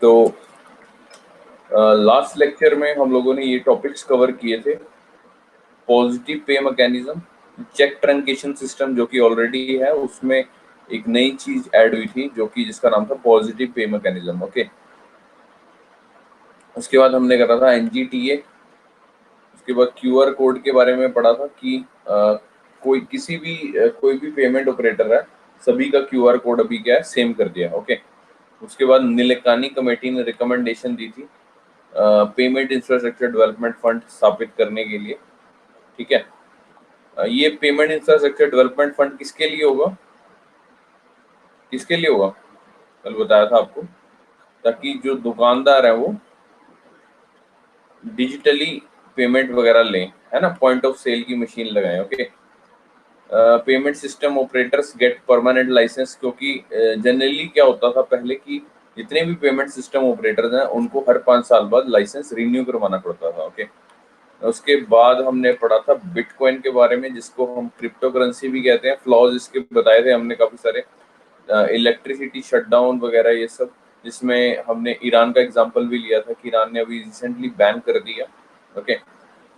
तो last lecture में हम लोगों ने ये टॉपिक्स कवर किए थे, positive pay mechanism, cheque truncation system जो कि ऑलरेडी है, उसमें एक नई चीज ऐड हुई थी जो कि जिसका नाम था पॉजिटिव पे मैकेनिज्म। ओके, उसके बाद हमने करा था एनजीटीए, उसके बाद क्यूआर कोड के बारे में पढ़ा था कि कोई भी पेमेंट ऑपरेटर है, सभी का क्यूआर कोड अभी क्या है, सेम कर दिया। ओके, उसके बाद नीलेकानी कमेटी ने रिकमेंडेशन दी थी पेमेंट इंफ्रास्ट्रक्चर डेवलपमेंट फंड स्थापित करने के लिए। ठीक है, ये पेमेंट इंफ्रास्ट्रक्चर डेवलपमेंट फंड किसके लिए होगा, किसके लिए होगा, कल बताया था आपको, ताकि जो दुकानदार है वो डिजिटली पेमेंट वगैरह लें, है ना, पॉइंट ऑफ सेल की मशीन लगाएं। Okay, payment system operators get permanent licence, क्योंकि जनरली क्या होता था पहले कि जितने भी पेमेंट सिस्टम ऑपरेटर्स हैं उनको हर 5 साल बाद लाइसेंस रिन्यू करवाना पड़ता था। ओके, उसके बाद हमने पढ़ा था बिटकॉइन के बारे में, जिसको हम क्रिप्टो करेंसी भी कहते हैं। फ्लॉज इसके बताए थे हमने काफी सारे, इलेक्ट्रिसिटी शटडाउन वगैरह ये सब, जिसमें हमने ईरान का एग्जांपल भी लिया था कि ईरान ने अभी रिसेंटली बैन कर दिया। ओके,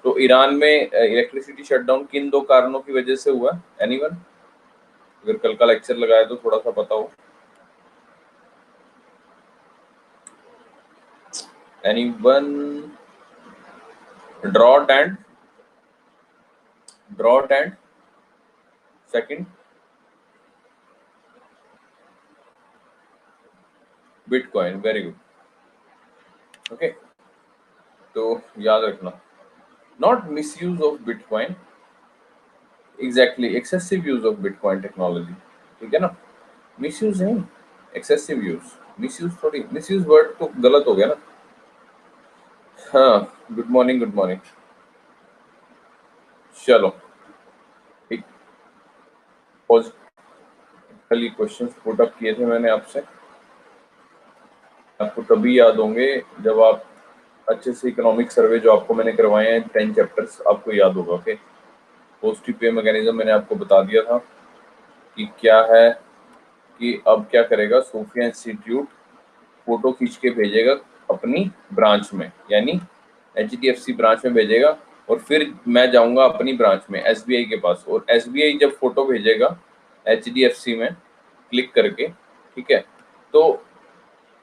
तो ईरान में इलेक्ट्रिसिटी शटडाउन किन 2 कारणों की वजह से हुआ, एनीवन, अगर कल का लेक्चर लगाया तो थोड़ा सा पता हो, anyone? Drought and second bitcoin, very good. Okay, तो याद रखना, not misuse of bitcoin, exactly excessive use of bitcoin technology. ठीक है ना, मिसयूज नहीं, एक्सेसिव यूज, मिसयूज थोड़ी, मिसयूज वर्ड तो गलत हो गया ना। हाँ, गुड मॉर्निंग, गुड मॉर्निंग। चलो ठीक, कल क्वेश्चंस पुट अप किए थे मैंने आपसे, आपको तभी याद होंगे जब आप अच्छे से इकोनॉमिक सर्वे जो आपको मैंने करवाए हैं 10 चैप्टर्स आपको याद होगा। ओके, पॉजिटिव पे मैकेनिज्म मैंने आपको बता दिया था कि क्या है, कि अब क्या करेगा सोफिया इंस्टीट्यूट, फोटो खींच के भेजेगा अपनी ब्रांच में, यानी HDFC ब्रांच में भेजेगा, और फिर मैं जाऊंगा अपनी ब्रांच में SBI के पास, और SBI जब फोटो भेजेगा HDFC में क्लिक करके, ठीक है, तो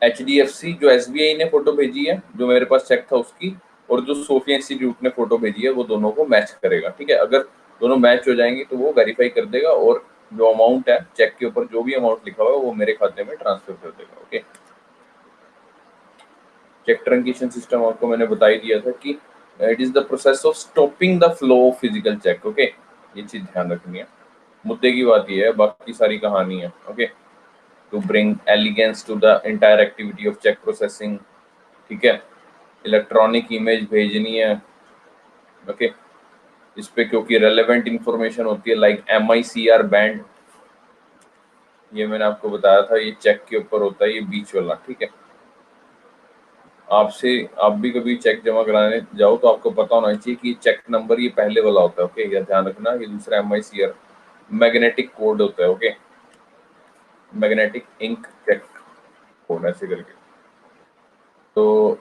HDFC जो SBI ने फोटो भेजी है, जो मेरे पास चेक था उसकी, और जो सोफिया इंस्टीट्यूट ने फोटो भेजी है, वो दोनों को मैच करेगा। ठीक है, अगर दोनों मैच हो जाएंगे तो वो वेरीफाई कर देगा, और जो अमाउंट है चेक के ऊपर, जो भी अमाउंट लिखा हुआ है वो मेरे खाते में ट्रांसफर कर देगा। ओके, चेक ट्रंकेशन सिस्टम आपको मैंने बता ही दिया था कि it is the process of stopping the flow of physical cheque. Okay, ये चीज ध्यान रखनी है, मुद्दे की बात ये है, बाकी सारी कहानी है। Okay, to bring elegance to the entire activity of cheque processing. ठीक है, इलेक्ट्रॉनिक इमेज भेजनी है। ओके, इस पे क्योंकि रेलेवेंट इंफॉर्मेशन होती है, लाइक MICR बैंड, ये मैंने आपको बताया था, ये चेक के ऊपर होता है, ये बीच वाला। ठीक है, आप भी कभी चेक जमा कराने जाओ तो आपको पता होना चाहिए कि चेक नंबर ये पहले वाला होता है। ओके, ये ध्यान रखना, ये दूसरा MICR मैग्नेटिक कोड होता है। Okay, magnetic ink cheque code ऐसे करके। तो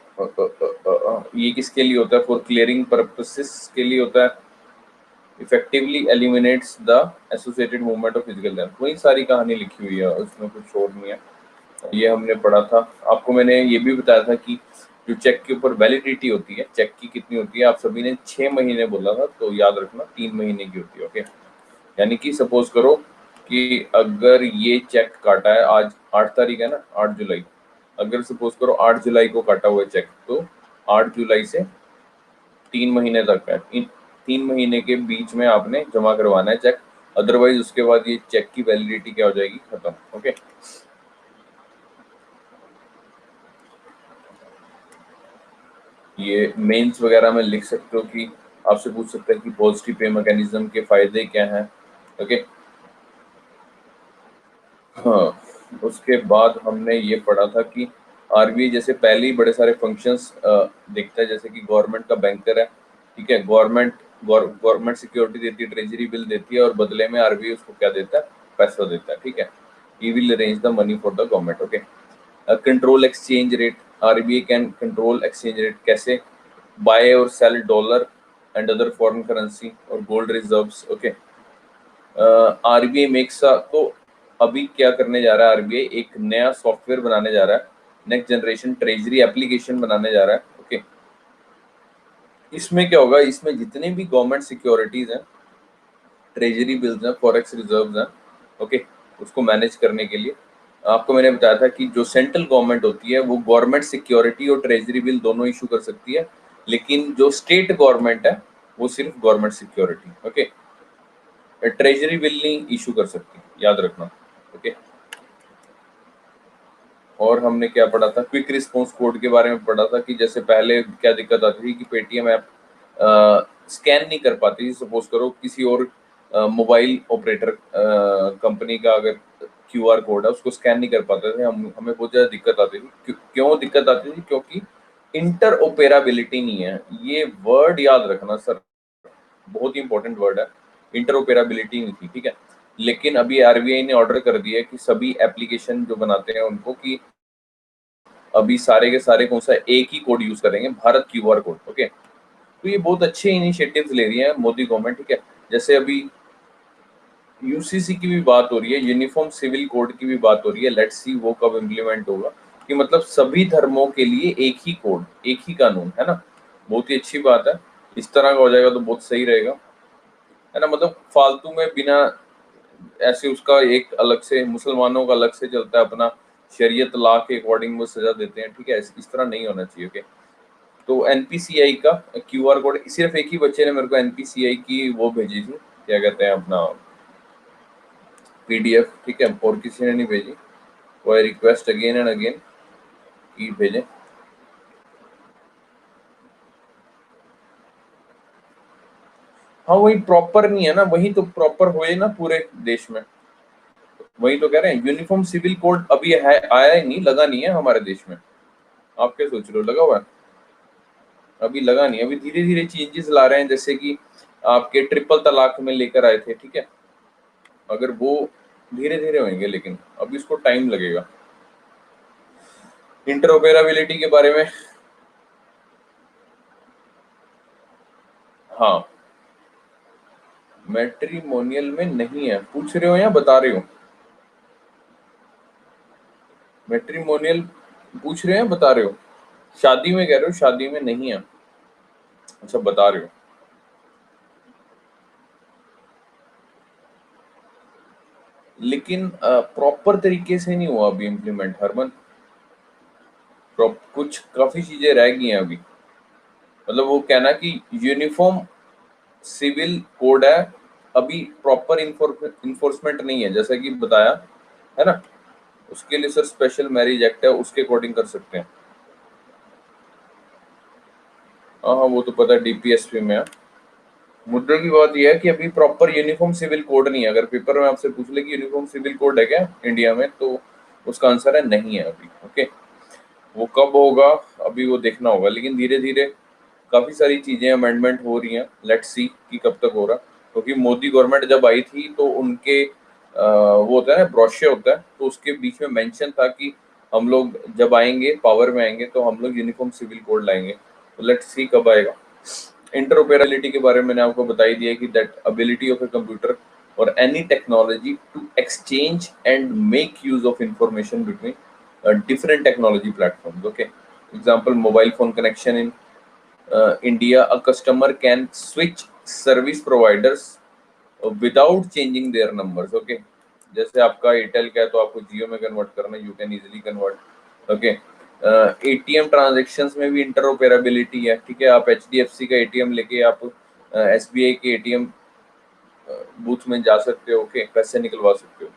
ये किसके लिए होता है, फॉर क्लियरिंग पर्पसेस के लिए होता है, effectively eliminates the associated movement of physical change. वही सारी कहानी लिखी हुई है, उसमें कुछ और नहीं है, ये हमने पढ़ा था। आपको मैंने ये भी बताया था कि जो चेक के ऊपर वैलिडिटी होती है, चेक की कितनी होती है, आप सभी ने 6 महीने बोला था, तो याद रखना 3 महीने की होती है। ओके, यानी कि सपोज करो कि अगर ये चेक काटा है, आज 8 तारीख है ना, 8 जुलाई, अगर सपोज करो 8 जुलाई को काटा हुआ चेक, तो 8 जुलाई से 3 महीने तक है, इन 3 महीने के बीच में आपने जमा करवाना है चेक, अदरवाइज उसके बाद ये चेक की वैलिडिटी क्या हो जाएगी, खत्म। ओके, ये मेंस वगैरह में लिख सकते हो कि आपसे पूछ सकते हैं कि पॉजिटिव पे मैकेनिज्म के फायदे क्या हैं। ओके, हाँ, उसके बाद हमने ये पढ़ा था कि RBI जैसे पहले ही बड़े सारे फंक्शंस देखता है, जैसे कि गवर्नमेंट का बैंकर है। ठीक है, गवर्नमेंट सिक्योरिटी देती है, ट्रेजरी बिल देती है, और बदले में RBI उसको क्या देता है, पैसा देता है। ठीक है, he will arrange the money for the government. Okay, control exchange rate, RBI can control exchange rate, कैसे? बाय और sell dollar and other foreign currency और gold reserves. Okay, RBI makes तो अभी क्या करने जा रहा है आरबीआई, एक नया सॉफ्टवेयर बनाने जा रहा है, नेक्स्ट जनरेशन ट्रेजरी एप्लीकेशन बनाने जा रहा है। ओके, इसमें क्या होगा, इसमें जितने भी गवर्नमेंट सिक्योरिटीज हैं, ट्रेजरी बिल्स हैं, फॉरेक्स रिजर्व्स हैं, ओके, उसको मैनेज करने के लिए आपको मैंने बताया था कि जो सेंट्रल गवर्नमेंट होती है वो गवर्नमेंट सिक्योरिटी और ट्रेजरी बिल दोनों इशू कर सकती है, लेकिन जो स्टेट गवर्नमेंट है वो सिर्फ government security, okay, treasury bill नहीं इशू कर सकती, याद रखना। ओके, और हमने क्या पढ़ा था, क्विक रिस्पांस कोड के बारे में पढ़ा था कि जैसे पहले क्या दिक्कत आती थी कि पेटीएम ऐप स्कैन नहीं कर पाती थी, सपोज करो किसी और मोबाइल ऑपरेटर कंपनी का अगर क्यूआर कोड है उसको स्कैन नहीं कर पाते थे, हमें बहुत ज़्यादा दिक्कत आती थी। क्यों दिक्कत आती थी? क्योंकि इंटर ओपेराबिलिटी नहीं है, ये वर्ड याद रखना सर, बहुत ही इंपॉर्टेंट वर्ड है, इंटरऑपरेबिलिटी नहीं थी, ठीक है। लेकिन अभी आरबीआई ने ऑर्डर कर दिया है कि सभी एप्लीकेशन जो बनाते हैं उनको कि अभी सारे के सारे कौन सा एक ही कोड यूज करेंगे, भारत क्यूआर कोड। ओके, तो ये बहुत अच्छे इनिशिएटिव्स ले रही है मोदी गवर्नमेंट, ठीक है। जैसे अभी यूसीसी की भी बात हो रही है, यूनिफॉर्म सिविल कोड की भी बात हो रही है, लेट्स सी वो कब इम्प्लीमेंट होगा, कि मतलब सभी धर्मों के लिए एक ही कोड, एक ही कानून, है ना। बहुत ही अच्छी बात है, इस तरह का हो जाएगा तो बहुत सही रहेगा, है ना। मतलब फालतू में बिना ऐसे उसका एक अलग से, मुसलमानों का अलग से चलता है अपना शरीयत ला के अकॉर्डिंग वो सजा देते हैं, ठीक है, इस तरह नहीं होना चाहिए। ओके, तो एनपीसीआई का क्यूआर कोड, सिर्फ एक ही बच्चे ने मेरे को एनपीसीआई की वो भेजी थी, क्या कहते हैं अपना पीडीएफ, ठीक है, और किसी ने नहीं भेजी, वो I request again and again कि भेजें। हाँ, वही प्रॉपर नहीं है ना, वही तो प्रॉपर होए ना पूरे देश में, वही तो कह रहे हैं, यूनिफॉर्म सिविल कोड अभी है, आया ही नहीं, लगा नहीं है हमारे देश में। आप क्या सोच रहे हो, लगा हुआ है? अभी लगा नहीं, अभी धीरे धीरे चेंजेस ला रहे हैं, जैसे कि आपके ट्रिपल तलाक में लेकर आए थे, ठीक है, अगर वो धीरे धीरे होंगे, लेकिन अभी इसको टाइम लगेगा। इंटरऑपरेबिलिटी के बारे में, हाँ, मैट्रिमोनियल में नहीं है, पूछ रहे हो या बता रहे हो? मैट्रिमोनियल पूछ रहे हैं, बता रहे हो? शादी में कह रहे हो, शादी में नहीं है, अच्छा बता रहे हो। लेकिन प्रॉपर तरीके से नहीं हुआ अभी इम्प्लीमेंट, हरमन, कुछ काफी चीजें रह गई हैं अभी, मतलब वो कहना कि यूनिफॉर्म सिविल कोड है, अभी प्रॉपर इन्फोर्समेंट नहीं है, जैसा कि बताया, है ना। उसके लिए सर स्पेशल मैरिज एक्ट है, उसके अकॉर्डिंग कर सकते हैं। हाँ हाँ, वो तो पता है, डीपीएसपी में है। मुद्दे की बात यह है कि अभी प्रॉपर यूनिफॉर्म सिविल कोड नहीं है, अगर पेपर में आपसे पूछ ले कि यूनिफॉर्म सिविल कोड है क्या इंडिया में, तो उसका आंसर है नहीं है अभी। ओके, वो कब होगा अभी वो देखना होगा, लेकिन धीरे धीरे काफी सारी चीजें अमेंडमेंट हो रही हैं, लेट्स सी कि कब तक हो रहा, क्योंकि मोदी गवर्नमेंट जब आई थी तो उनके वो होता है ना, ब्रोशर होता है, तो उसके बीच में मेंशन था कि हम लोग जब आएंगे, पावर में आएंगे, तो हम लोग यूनिफॉर्म सिविल कोड लाएंगे, तो लेट्स सी कब आएगा। इंटरऑपरेबिलिटी के बारे में मैंने आपको बता ही दिया कि that ability of a computer और any technology to exchange and make use of information between different technology platforms. Okay, example, mobile phone connection in India, a customer can switch service providers without changing their numbers. Okay, जैसे आपका Airtel का है तो आपको जियो में convert करना, you can easily convert. Okay, ATM transactions में भी इंटरऑपरेबिलिटी है, ठीक है, आप एचडीएफसी का एटीएम लेके आप एसबीआई के एटीएम बूथ में जा सकते हो, ओके, पैसे निकलवा सकते हो।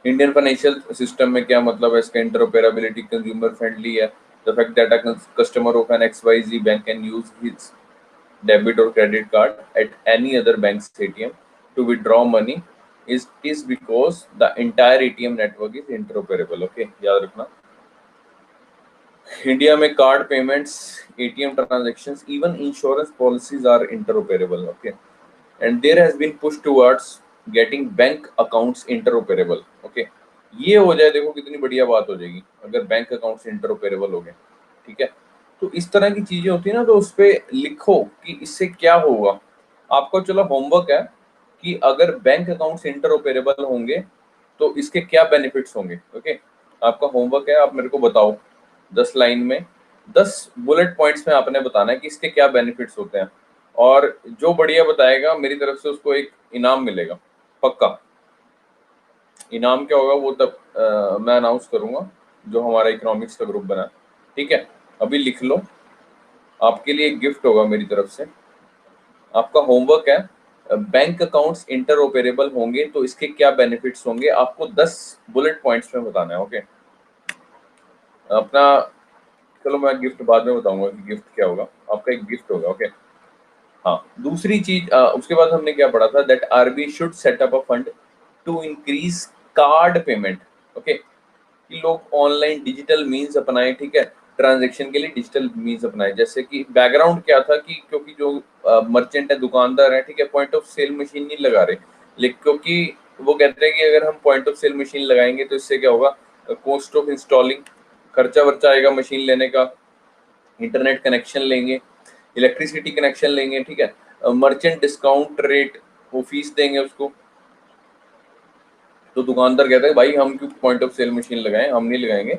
इंडियन फाइनेंशियल सिस्टम में क्या मतलब है इसका, इंटरऑपरेबिलिटी कंज्यूमर फ्रेंडली है, the fact that a customer of an XYZ bank can use his debit और credit card at any other banks ATM to withdraw money is because the entire ATM network is interoperable. Okay, याद रखना। India में card payments, ATM transactions, even insurance policies are interoperable. Okay, and there has been push towards getting bank accounts interoperable. Okay, ये हो जाए, देखो कितनी बढ़िया बात हो जाएगी अगर बैंक अकाउंट से इंटरऑपरेबल हो गए। ठीक है, तो इस तरह की चीजें होती है ना, तो उस पे लिखो कि इससे क्या होगा आपको। चलो होमवर्क है कि अगर बैंक अकाउंट्स इंटरऑपरेबल होंगे तो इसके क्या बेनिफिट्स होंगे। ओके, आपका होमवर्क है, आप मेरे को बताओ 10 लाइन में, 10 बुलेट पॉइंट्स में आपने बताना है कि इसके क्या बेनिफिट्स होते हैं, और जो बढ़िया बताएगा मेरी तरफ से उसको एक इनाम मिलेगा पक्का। इनाम क्या होगा वो तब मैं अनाउंस करूंगा, जो हमारा इकोनॉमिक्स का ग्रुप बना है। ठीक है, अभी लिख लो, आपके लिए एक गिफ्ट होगा मेरी तरफ से। आपका होमवर्क है, बैंक अकाउंट्स इंटरऑपरेबल होंगे तो इसके क्या बेनिफिट्स होंगे, आपको 10 बुलेट पॉइंट्स में बताना है। ओके, अपना, चलो मैं गिफ्ट बाद में बताऊंगा कि गिफ्ट क्या होगा, आपका एक गिफ्ट होगा। ओके, हाँ, दूसरी चीज उसके बाद हमने क्या पढ़ा था, that RBI should set up a fund to increase card payment. Okay, कि लोग ऑनलाइन डिजिटल मीन्स अपनाएं। ठीक है, ट्रांजैक्शन के लिए डिजिटल मीन्स अपनाएं। जैसे कि बैकग्राउंड क्या था कि क्योंकि जो मर्चेंट है, दुकानदार है, ठीक है, पॉइंट ऑफ सेल मशीन नहीं लगा रहे, लेकिन क्योंकि वो कहते हैं कि अगर हम पॉइंट ऑफ सेल मशीन लगाएंगे तो इससे क्या होगा, कॉस्ट ऑफ इंस्टॉलिंग, खर्चा वर्चा आएगा मशीन लेने का, इंटरनेट कनेक्शन लेंगे, इलेक्ट्रिसिटी कनेक्शन लेंगे। ठीक है, मर्चेंट डिस्काउंट रेट, वो फीस देंगे उसको। तो दुकानदार कहता है भाई हम क्यों पॉइंट ऑफ सेल मशीन लगाएं, हम नहीं लगाएंगे।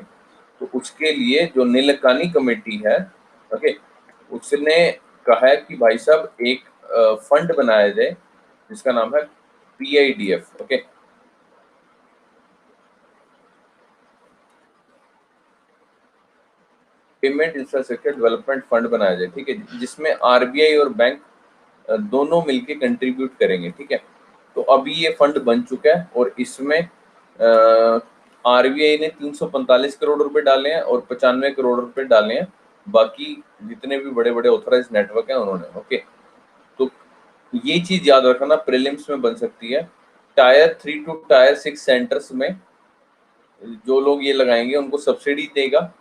तो उसके लिए जो नीलकानी कमेटी है, ओके, उसने कहा है कि भाई साहब एक फंड बनाया जाए जिसका नाम है PIDF. Okay, payment infrastructure development fund बनाया जाए। ठीक है, जिसमें आरबीआई और बैंक दोनों मिलके कंट्रीब्यूट करेंगे। ठीक है, तो अभी ये फंड बन चुका है और इसमें आरबीआई ने 345 करोड़ रुपए डाले हैं और 95 करोड़ रुपए डाले हैं बाकी जितने भी बड़े बड़े ऑथराइज नेटवर्क हैं उन्होंने। ओके, तो ये चीज याद रखना, प्रीलिम्स में बन सकती है। टायर 3 टू टायर 6 सेंटर्स में जो लोग ये लगाएंगे उनको सब्सिडी देगा,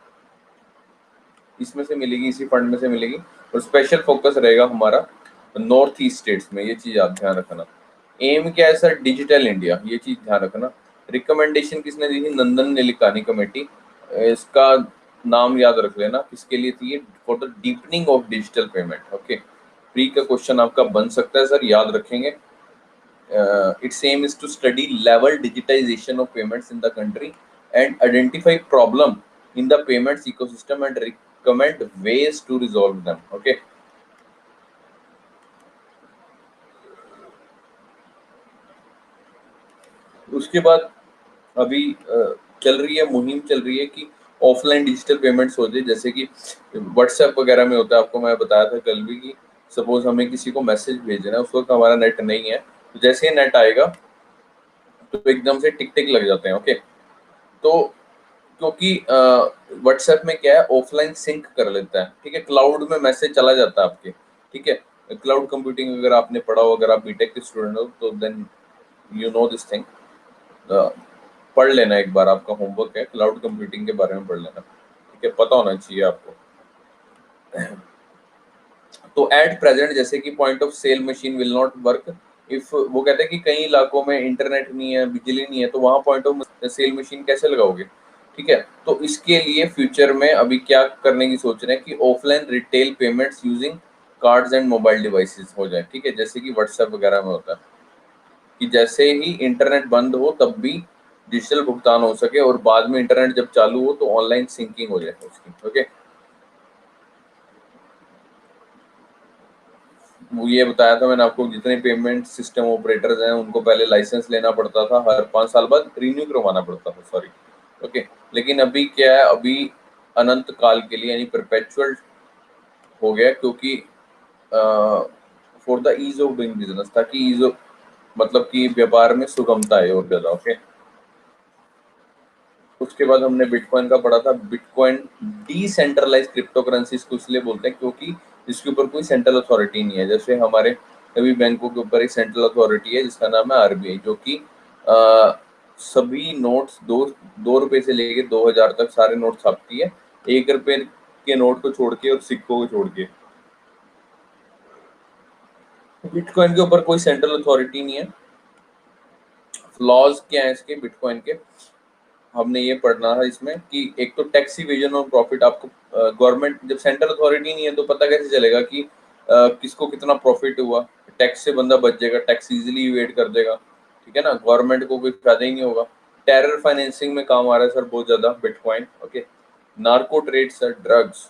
इसमें से मिलेगी, इसी फंड में से मिलेगी। और स्पेशल फोकस रहेगा हमारा नॉर्थ ईस्ट स्टेट्स में, ये चीज आप ध्यान रखना। एम क्या है सर, डिजिटल इंडिया, ये चीज ध्यान रखना। रिकमेंडेशन किसने दी थी, नंदन नीलेकानी कमेटी। इसका नाम याद रख लेना, किसके लिए थी ये, for the deepening of digital payment. Okay, pre का क्वेश्चन आपका बन सकता है सर, याद रखेंगे। its aim is to study level digitization of payments in the country and identify problem in the payments ecosystem and recommend ways to resolve them. Okay, उसके बाद अभी चल रही है मुहिम, चल रही है कि ऑफलाइन डिजिटल पेमेंट्स हो जाए। जैसे कि व्हाट्सएप वगैरह में होता है, आपको मैं बताया था कल भी कि सपोज हमें किसी को मैसेज भेजना है, उस वक्त हमारा नेट नहीं है, तो जैसे ही नेट आएगा तो एकदम से टिक टिक लग जाते हैं। ओके, तो क्योंकि व्हाट्सएप में क्या है, ऑफलाइन सिंक कर लेता है। ठीक है, क्लाउड में मैसेज चला जाता है आपके। ठीक है, क्लाउड कंप्यूटिंग अगर आपने पढ़ा हो, अगर आप बीटेक के स्टूडेंट हो तो then you know this thing, पढ़ लेना एक बार, आपका होमवर्क है, क्लाउड कंप्यूटिंग के बारे में पढ़ लेना। ठीक है, पता होना चाहिए आपको। तो एट प्रेजेंट जैसे कि point of sale machine will not work if, वो कहते हैं कि कई इलाकों में इंटरनेट नहीं है, बिजली नहीं है, तो वहां पॉइंट ऑफ सेल मशीन कैसे लगाओगे। ठीक है, तो इसके लिए फ्यूचर में अभी क्या करने की सोच रहे हैं कि offline retail payments using cards and mobile devices हो जाए। ठीक है, जैसे कि व्हाट्सएप वगैरह में होता है कि जैसे ही इंटरनेट बंद हो तब भी डिजिटल भुगतान हो सके और बाद में इंटरनेट जब चालू हो तो ऑनलाइन सिंकिंग हो जाए उसकी। ओके, वो ये बताया था मैंने आपको, जितने पेमेंट सिस्टम ऑपरेटर्स हैं उनको पहले लाइसेंस लेना पड़ता था, हर 5 साल बाद रिन्यू करवाना पड़ता था, सॉरी। ओके, लेकिन अभी क्या है, अभी अनंत काल के लिए यानी परपेचुअल हो गया, क्योंकि for the ease of doing business, ताकि ईज ऑफ मतलब कि व्यापार में सुगमता है और ज्यादा। ओके, उसके बाद हमने बिटकॉइन का पढ़ा था। बिटकॉइन डिसेंट्रलाइज क्रिप्टो करेंसीज को इसलिए बोलते हैं क्योंकि इसके ऊपर कोई सेंट्रल अथॉरिटी नहीं है। जैसे हमारे सभी बैंकों के ऊपर एक सेंट्रल अथॉरिटी है जिसका नाम है आरबीआई, जो कि सभी नोट्स, 2 रुपए से लेके 2000 तक सारे नोट छापती है, 1 रुपए के नोट को छोड़ के और सिक्कों को छोड़ के। बिटकॉइन के ऊपर कोई सेंट्रल अथॉरिटी नहीं है। फ्लॉज क्या है इसके बिटकॉइन के, हमने ये पढ़ना था इसमें कि एक तो टैक्स इवेजन और प्रॉफिट, आपको गवर्नमेंट जब सेंट्रल अथॉरिटी नहीं है तो पता कैसे चलेगा कि किसको कितना प्रॉफिट हुआ। टैक्स से बंदा बच जाएगा, टैक्स इजीली इवेड कर देगा, ठीक है ना, गवर्नमेंट को कोई फायदा ही नहीं होगा। टेरर फाइनेंसिंग में काम आ रहा है सर बहुत ज्यादा bitcoin. Okay, narco trade sir, drugs,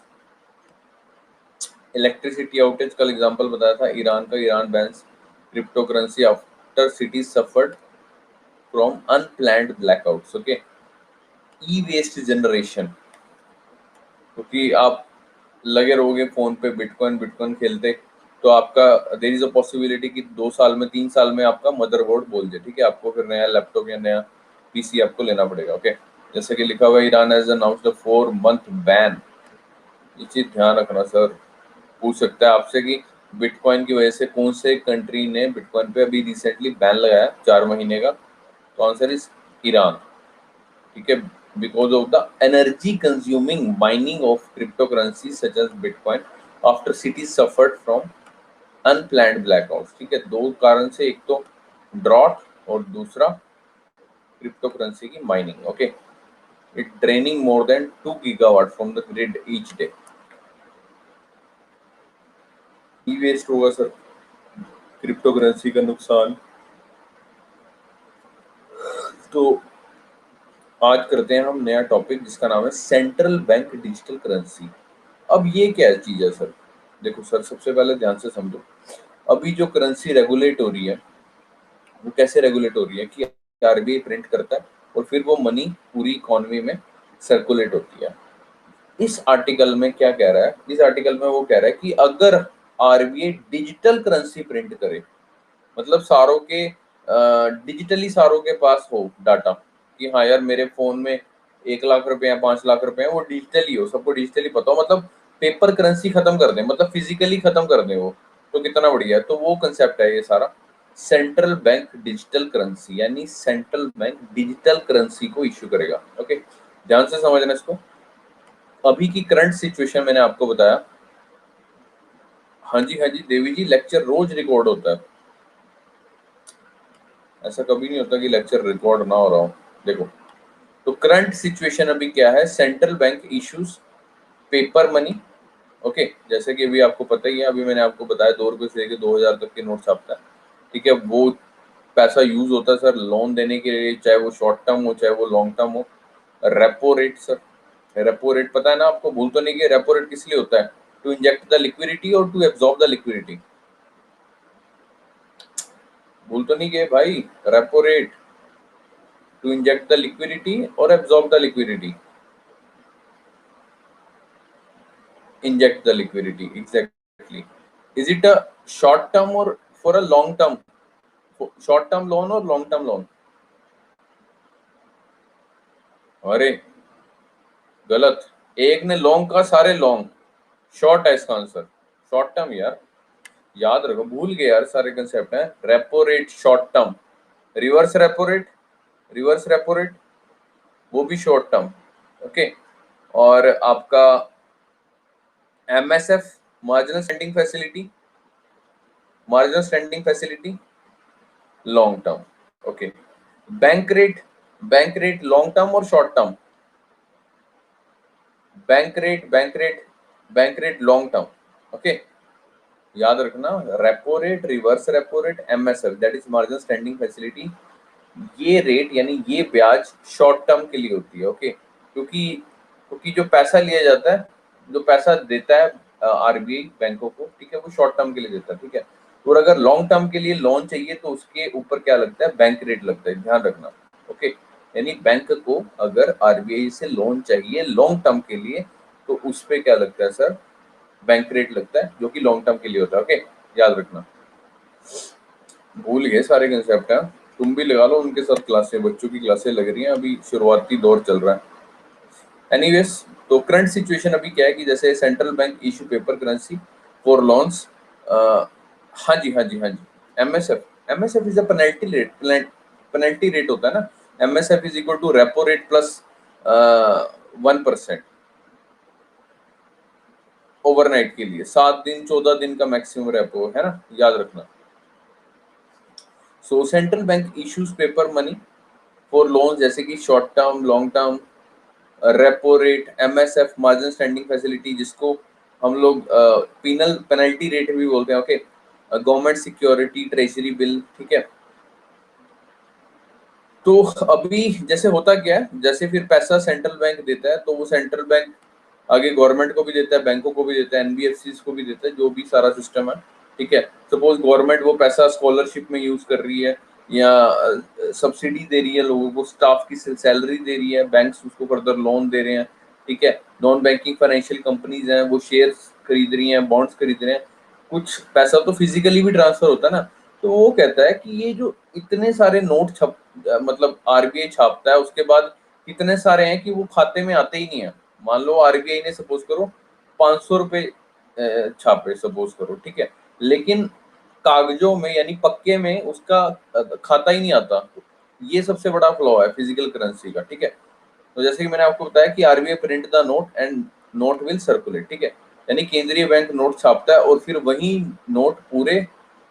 electricity outage, कल एग्जांपल बताया था ईरान का, Iran bans crypto currency after cities suffered from unplanned blackouts. Okay, e waste generation, क्योंकि आप लगे रहोगे फोन पे बिटकॉइन बिटकॉइन खेलते, तो आपका देयर इज अ पॉसिबिलिटी कि 2 साल में 3 साल में आपका मदरबोर्ड बोल जाए, ठीक है, आपको फिर नया लैपटॉप या नया पीसी आपको लेना पड़ेगा। ओके, जैसे कि लिखा हुआ है Iran has announced a 4 month ban. ये चीज ध्यान रखना सर, पूछ सकता है आपसे कि बिटकॉइन की वजह से कौन से कंट्री ने बिटकॉइन पे अभी रिसेंटली बैन लगाया 4 महीने का, तो आंसर इज ईरान, ठीक है, because of the energy consuming mining of crypto currency such as bitcoin after cities suffered from unplanned blackouts. ठीक है, दो कारण से, एक तो ड्रॉट और दूसरा क्रिप्टो करेंसी की mining. Okay, it draining more than 2 gigawatt from the grid each day. E waste होगा सर क्रिप्टो करेंसी का नुकसान। तो आज करते हैं हम नया टॉपिक जिसका नाम है सेंट्रल बैंक डिजिटल करेंसी। अब ये क्या चीज है सर? देखो सर, सबसे पहले ध्यान से समझो, अभी जो करेंसी रेगुलेट हो रही है वो कैसे रेगुलेट हो रही है कि आरबीआई प्रिंट करता है और फिर वो मनी पूरी इकोनॉमी में सर्कुलेट होती है। इस आर्टिकल में क्या कह रहा है, इस आर्टिकल में वो कह रहा है कि अगर आरबीआई डिजिटल करेंसी प्रिंट करे, मतलब सारों के डिजिटली सारों के पास हो डाटा कि हाँ यार मेरे फोन में 1 लाख रुपए या 5 लाख रुपए हैं, वो डिजिटली हो, सबको डिजिटली पता हो, मतलब पेपर करेंसी खत्म कर दें, मतलब फिजिकली खत्म कर दें वो, तो कितना बढ़िया है। तो वो कंसेप्ट है ये सारा, सेंट्रल बैंक डिजिटल करेंसी, यानी सेंट्रल बैंक डिजिटल करेंसी को इश्यू करेगा। ओके, ध्यान से समझना इसको। अभी की करंट सिचुएशन मैंने आपको बताया। हाँ जी हाँ जी देवी जी, लेक्चर रोज रिकॉर्ड होता है, ऐसा कभी नहीं होता कि लेक्चर रिकॉर्ड ना हो रहा हो। देखो, तो करंट सिचुएशन अभी क्या है, central bank issues paper money. Okay, जैसे कि अभी आपको पता ही है, अभी मैंने आपको बताया 2 रुपए से लेकर 2000 तक के नोट छापता है, ठीक है, वो पैसा यूज होता है सर लोन देने के लिए, चाहे वो शॉर्ट टर्म हो चाहे वो लॉन्ग टर्म हो। Repo rate sir, repo rate पता है ना आपको, भूल तो नहीं कि रेपो रेट किस लिए होता है? टू इंजेक्ट द लिक्विडिटी और टू एब्जॉर्ब द लिक्विडिटी। भूल तो नहीं गए भाई, repo rate to inject the liquidity और absorb the liquidity. Inject the liquidity, exactly. Is it a short term or for a long term? Short term loan or long term loan? अरे गलत, एक ने लॉन्ग का सारे long, short है इसका answer, short term यार, याद रखो, भूल गए यार सारे कंसेप्ट हैं। Repo rate short term, reverse repo rate, reverse repo rate वो भी शॉर्ट टर्म। ओके, और आपका MSF marginal standing facility, marginal standing facility long term. Okay, bank rate, bank rate long term और short term? Bank rate, bank rate, bank rate long term. Okay, याद रखना, repo rate, reverse repo rate, MSF that is marginal standing facility, ये rate यानी ये ब्याज short term के लिए होती है। ओके, क्योंकि क्योंकि जो पैसा लिया जाता है, जो पैसा देता है आरबीआई बैंकों को, ठीक है, वो शॉर्ट टर्म के लिए देता है, ठीक है, और अगर लॉन्ग टर्म के लिए लोन चाहिए तो उसके ऊपर क्या लगता है, बैंक रेट लगता है, ध्यान रखना। ओके, यानी बैंक को अगर आरबीआई से लोन चाहिए लॉन्ग टर्म के लिए तो उस पे क्या लगता है सर, बैंक रेट लगता है, जो कि लॉन्ग टर्म के लिए होता है। ओके, याद रखना। भूल गए सारे कंसेप्ट हैं, तुम भी लगा लो उनके साथ क्लासें, बच्चों की क्लासें लग रही हैं, अभी शुरुआती दौर चल रहा है। एनीवेज, तो करंट सिचुएशन अभी क्या है कि जैसे central bank issue paper currency for loans, हाँ जी हाँ जी हाँ जी, MSF, MSF is a penalty rate, penalty rate होता है ना, MSF is equal to repo rate plus 1% overnight के लिए, 7 दिन 14 दिन का मैक्सिमम रेपो है ना, याद रखना। सो central bank issues paper money for loan जैसे कि short term, long term, repo rate, MSF margin standing facility, जिसको हम लोग पेनल्टी रेट भी बोलते हैं, okay, government security, treasury bill, ठीक है। तो अभी जैसे होता क्या है, जैसे फिर पैसा सेंट्रल बैंक देता है, तो वो सेंट्रल बैंक आगे गवर्नमेंट को भी देता है, बैंकों को भी देता है, एनबीएफसी को भी देता है, जो भी सारा सिस्टम है, ठीक है। सपोज गवर्नमेंट वो पैसा स्कॉलरशिप में यूज कर रही है, या सब्सिडी दे रही है लोगों को, स्टाफ की सैलरी दे रही है, बैंक्स उसको फर्दर लोन दे रहे हैं, ठीक है। नॉन बैंकिंग फाइनेंशियल कंपनीज हैं, वो शेयर्स खरीद रही हैं, बॉन्ड्स खरीद रहे हैं, कुछ पैसा तो फिजिकली भी ट्रांसफर होता है ना। तो वो कहता है कि ये जो इतने सारे नोट मतलब आरबीआई छापता है, उसके बाद कितने सारे हैं कि वो खाते में आते ही नहीं है। मान लो आरबीआई ने सपोज करो 500 रुपए छापे, सपोज करो, ठीक है, लेकिन कागजों में यानी पक्के में उसका खाता ही नहीं आता। ये सबसे बड़ा फ्लॉ है फिजिकल करेंसी का, ठीक है। तो जैसे कि मैंने आपको बताया कि RBI print the note and note will circulate, ठीक है, यानी केंद्रीय बैंक नोट छापता है और फिर वही नोट पूरे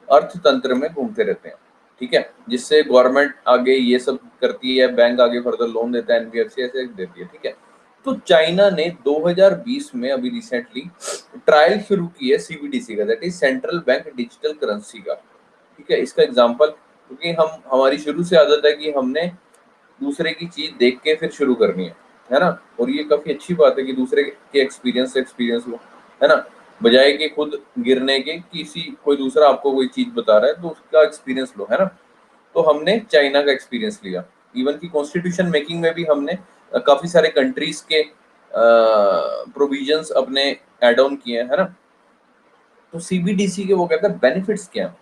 अर्थतंत्र में घूमते रहते हैं, ठीक है, जिससे गवर्नमेंट आगे ये सब करती है, बैंक आगे फर्दर लोन देता है, एनबीएफसी ऐसे देती है, ठीक है। तो चाइना ने 2020 में अभी रिसेंटली ट्रायल शुरू की है सीबीडीसी का, that is central bank digital currency का, ठीक है। इसका एग्जांपल, क्योंकि हमारी शुरू से आदत है कि हमने दूसरे की चीज देख के फिर शुरू करनी है ना। और ये काफी अच्छी बात है कि दूसरे के एक्सपीरियंस से एक्सपीरियंस लो, है ना, बजाय कि खुद गिरने के किसी कोई दूसरा आपको कोई चीज बता रहा है तो उसका एक्सपीरियंस लो, है ना। तो हमने चाइना का एक्सपीरियंस लिया। इवन की कॉन्स्टिट्यूशन मेकिंग में भी हमने काफी सारे कंट्रीज के प्रोविजंस अपने एड ऑन किए हैं, है ना। तो सीबीडीसी के वो कहते हैं बेनिफिट्स क्या हैं,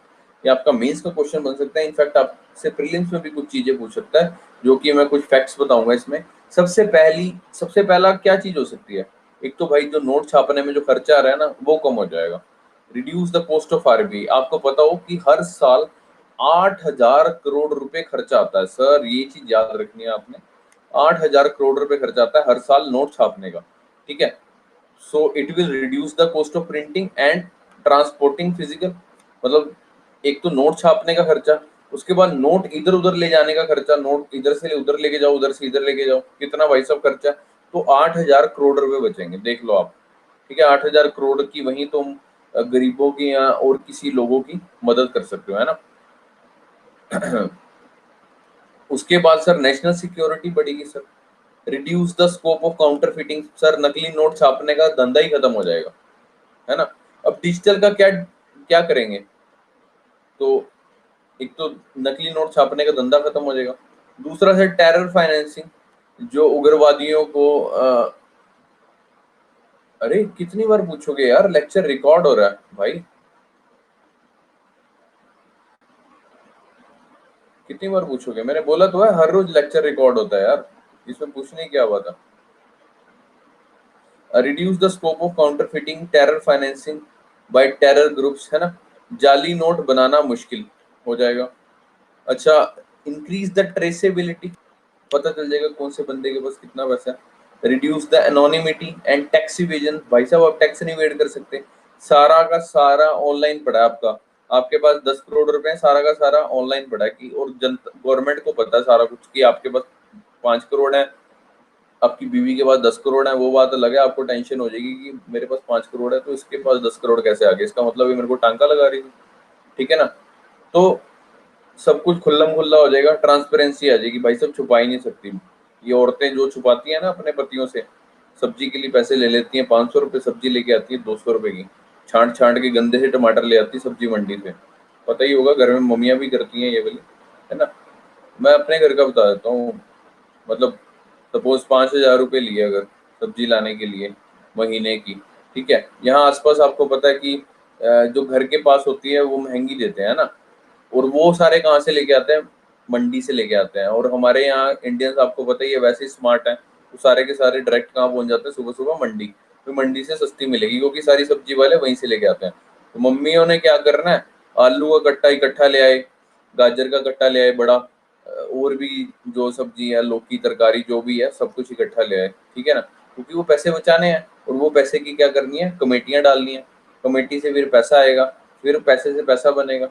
ये आपका मेंस का क्वेश्चन बन सकता है। इनफैक्ट आपसे प्रीलिम्स में भी कुछ चीजें पूछ सकता है, जो कि मैं कुछ फैक्ट्स बताऊंगा इसमें। सबसे पहला क्या चीज हो सकती है, एक तो भाई जो नोट छापने में जो खर्चा आ रहा है ना, वो कम हो जाएगा। Reduce the cost of RBI, आपको पता हो कि हर साल 8,000 करोड़ रुपए खर्चा आता है सर, ये चीज याद रखनी है आपने। 8,000 करोड़ रुपए खर्चा आता है हर साल नोट छापने का, ठीक है। So it will reduce the cost of printing and transporting physical, मतलब एक तो नोट छापने का खर्चा, उसके बाद नोट इधर उधर ले जाने का खर्चा, नोट इधर से उधर लेके जाओ, उधर से इधर लेके जाओ, कितना भाई सब खर्चा। तो 8,000 करोड़ रुपए बचेंगे, देख लो आप, ठीक है। 8,000 करोड़ की वहीं तुम गरीबों की या और किसी लोगों की मदद कर सकते हो, है ना। उसके बाद सर नेशनल सिक्योरिटी बढ़ेगी sir, reduce the scope of counterfeiting, sir नकली नोट छापने का धंधा ही खत्म हो जाएगा, है ना। अब डिजिटल का क्या क्या करेंगे, तो एक तो नकली नोट छापने का धंधा खत्म हो जाएगा, दूसरा है टेरर फाइनेंसिंग, जो उग्रवादियों को अरे कितनी बार पूछोगे यार, लेक्चर रिकॉर्ड हो रहा है भाई, कितनी बार पूछोगे, मैंने बोला तो है हर रोज लेक्चर रिकॉर्ड होता है यार, इसमें पूछने क्या हुआ था। Reduce the scope of counterfeiting, terror financing by terror groups, है ना, जाली नोट बनाना मुश्किल हो जाएगा। अच्छा, इंक्रीज द ट्रेसेबिलिटी, पता चल जाएगा कौन से बंदे के पास कितना पैसा है। Reduce the anonymity and tax evasion, भाई साहब आप टैक्स नहीं इवेड कर सकते, सारा का सारा ऑनलाइन पड़ा है आपका, आपके पास 10 करोड़ रुपए है, सारा का सारा ऑनलाइन पड़ा है कि, और जनता गवर्नमेंट को पता है सारा कुछ कि आपके पास 5 करोड़ है, आपकी बीवी के पास 10 करोड़ है, वो बात अलग है, आपको टेंशन हो जाएगी कि मेरे पास 5 करोड़ है तो इसके पास 10 करोड़ कैसे आ गए, इसका मतलब ये मेरे को टांका लगा रही थी, ठीक है ना। तो सब कुछ खुल्लम खुल्ला हो जाएगा, ट्रांसपेरेंसी आ जाएगी, भाई सब छुपा ही नहीं सकती। ये औरतें जो छुपाती है ना अपने पतियों से, सब्जी के लिए पैसे ले लेती हैं, 500 रुपये सब्जी लेके आती है, 200 रुपये की छांट छांट के गंदे से टमाटर ले आती है सब्जी मंडी से, पता ही होगा घर में मम्मियाँ भी करती हैं ये वाली, है ना। मैं अपने घर का बता देता हूँ, मतलब सपोज 5,000 रुपये लिए अगर सब्जी लाने के लिए महीने की, ठीक है, यहाँ आसपास आपको पता है कि जो घर के पास होती है वो महंगी देते हैं ना, और वो सारे कहाँ से लेके आते हैं, मंडी से लेके आते हैं। और हमारे यहाँ इंडियंस आपको पता ही है वैसे ही स्मार्ट है, तो सारे के सारे डायरेक्ट कहाँ पहुंच जाते हैं, सुबह सुबह मंडी, तो मंडी से सस्ती मिलेगी क्योंकि सारी सब्जी वाले वहीं से लेके आते हैं। तो मम्मियों ने क्या करना है, आलू का कट्टा इकट्ठा ले आए, गाजर का कट्टा ले आए बड़ा, और भी जो सब्जी है, लौकी तरकारी जो भी है सब कुछ इकट्ठा ले आए, ठीक है ना, क्योंकि वो पैसे बचाने हैं, और वो पैसे की क्या करनी है, कमेटियां डालनी है, कमेटी से फिर पैसा आएगा, फिर पैसे से पैसा बनेगा,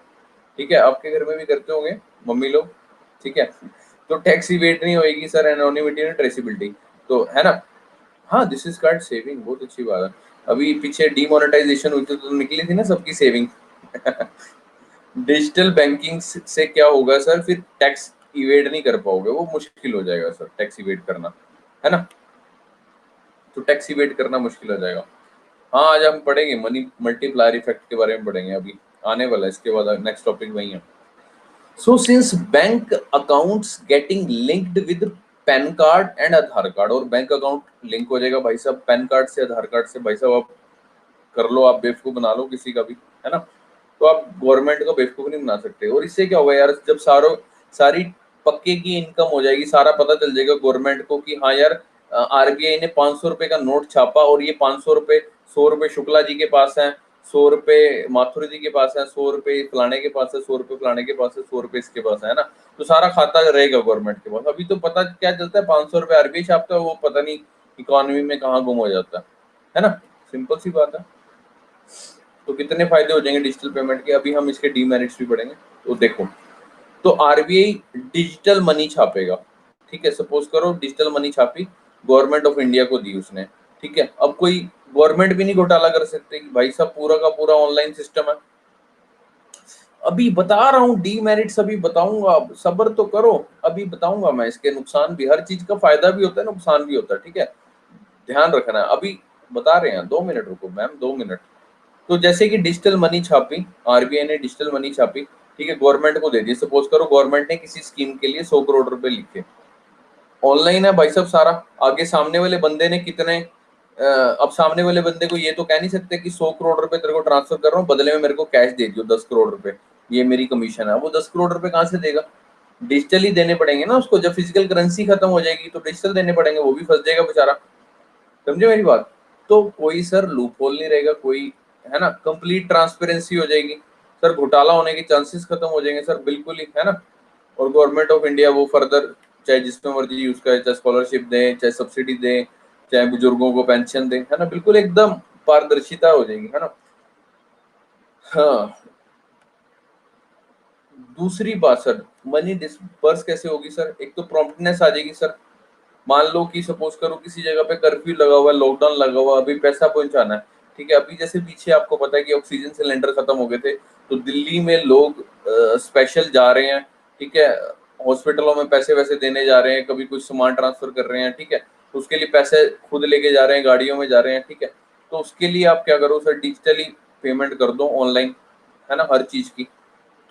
ठीक है। आपके घर में भी करते होंगे मम्मी लोग, ठीक है। तो टैक्स इवेट नहीं होएगी सर, एनोनिमिटी एंड ट्रेसिबिलिटी, तो है ना। हाँ, दिस इज कार्ड सेविंग, बहुत अच्छी बात है। अभी पीछे डीमोनेटाइजेशन हुई थी तो निकली थी ना सबकी सेविंग। डिजिटल बैंकिंग से क्या होगा सर, फिर टैक्स इवेड नहीं कर पाओगे, वो मुश्किल हो जाएगा सर टैक्स इवेड करना, है ना। तो टैक्स इवेड करना मुश्किल हो जाएगा। हाँ, आज हम पढ़ेंगे मनी मल्टीप्लायर इफेक्ट के बारे में पढ़ेंगे, अभी आने वाला है, इसके बाद नेक्स्ट टॉपिक वही है। So since bank accounts getting linked with pan card and Aadhaar card, और बैंक अकाउंट लिंक हो जाएगा भाई साहब पैन कार्ड से, आधार कार्ड से, भाई साहब आप कर लो, आप बेवकूफ बना लो किसी का भी, है ना। तो आप गवर्नमेंट को बेवकूफ नहीं बना सकते। और इससे क्या होगा यार, जब सारी पक्के की इनकम हो जाएगी, सारा पता चल जाएगा गवर्नमेंट को कि हाँ यार आरबीआई ने 500 रुपए का नोट छापा और ये 500 रुपए, 100 रुपए शुक्ला जी के पास है, 100 रुपए माथुर जी के पास है, 100 रुपए फलाने के पास है, 100 रुपए फलाने के पास है, 100 रुपए इसके पास है ना। तो सारा खाता रहेगा गवर्नमेंट के पास। अभी तो पता क्या चलता है, 500 रुपए आरबीआई छापता है, वो पता नहीं इकोनॉमी में कहाँ गुम हो जाता है ना। सिंपल सी बात है। तो कितने फायदे हो जाएंगे डिजिटल पेमेंट के, अभी हम इसके डीमेरिट्स भी पढ़ेंगे। तो देखो, तो आरबीआई डिजिटल मनी छापेगा, ठीक है। सपोज करो डिजिटल मनी छापी, गवर्नमेंट ऑफ इंडिया को दी उसने, ठीक है। अब कोई गवर्नमेंट भी नहीं घोटाला कर सकते कि भाई साहब पूरा का पूरा ऑनलाइन सिस्टम है। अभी बता रहा हूँ डीमेरिट्स, अभी बताऊंगा, सब्र तो करो, अभी बताऊंगा मैं इसके नुकसान भी। हर चीज का फायदा भी होता है, नुकसान भी होता है, ठीक है। ध्यान रखना है, अभी बता रहे हैं, 2 मिनट रुको मैम, 2 मिनट। तो जैसे कि डिजिटल मनी छापी, आरबीआई ने डिजिटल मनी छापी, ठीक है, गवर्नमेंट को दे दी। सपोज करो गवर्नमेंट ने किसी स्कीम के लिए 100 करोड़ रुपए लिखे, ऑनलाइन है भाई साहब सारा। आगे सामने वाले बंदे ने कितने अब सामने वाले बंदे को ये तो कह नहीं सकते कि 100 करोड़ रुपए तेरे को ट्रांसफर कर रहा हूँ, बदले में मेरे को कैश दे दियो 10 करोड़ रुपए, ये मेरी कमीशन है। वो 10 करोड़ रुपए कहाँ से देगा, डिजिटली देने पड़ेंगे ना उसको। जब फिजिकल करेंसी खत्म हो जाएगी तो डिजिटल देने पड़ेंगे, वो भी फंस जाएगा बेचारा। समझे मेरी बात। तो कोई सर लूप होल नहीं रहेगा कोई, है ना। कंप्लीट ट्रांसपेरेंसी हो जाएगी सर, घोटाला होने के चांसेस खत्म हो जाएंगे सर, बिल्कुल ही, है ना। और गवर्नमेंट ऑफ इंडिया वो फर्दर चाहे जिसमें मर्जी यूज करे, चाहे स्कॉलरशिप दे, चाहे सब्सिडी दे, चाहे बुजुर्गों को पेंशन दे, है ना, बिल्कुल एकदम पारदर्शिता हो जाएगी, है ना। हाँ, दूसरी बात सर, मनी डिस्पर्स कैसे होगी सर, एक तो प्रॉम्प्टनेस आ जाएगी सर। मान लो कि सपोज करो किसी जगह पे कर्फ्यू लगा हुआ है, लॉकडाउन लगा हुआ है, अभी पैसा पहुंचाना है, ठीक है। अभी जैसे पीछे आपको पता है कि ऑक्सीजन सिलेंडर खत्म हो गए थे, तो दिल्ली में लोग स्पेशल जा रहे हैं, ठीक है। हॉस्पिटलों में पैसे वैसे देने जा रहे हैं, कभी कुछ सामान ट्रांसफर कर रहे हैं, ठीक है। तो उसके लिए पैसे खुद लेके जा रहे हैं, गाड़ियों में जा रहे हैं, ठीक है। तो उसके लिए आप क्या करो सर, डिजिटली पेमेंट कर दो ऑनलाइन, है ना, हर चीज की।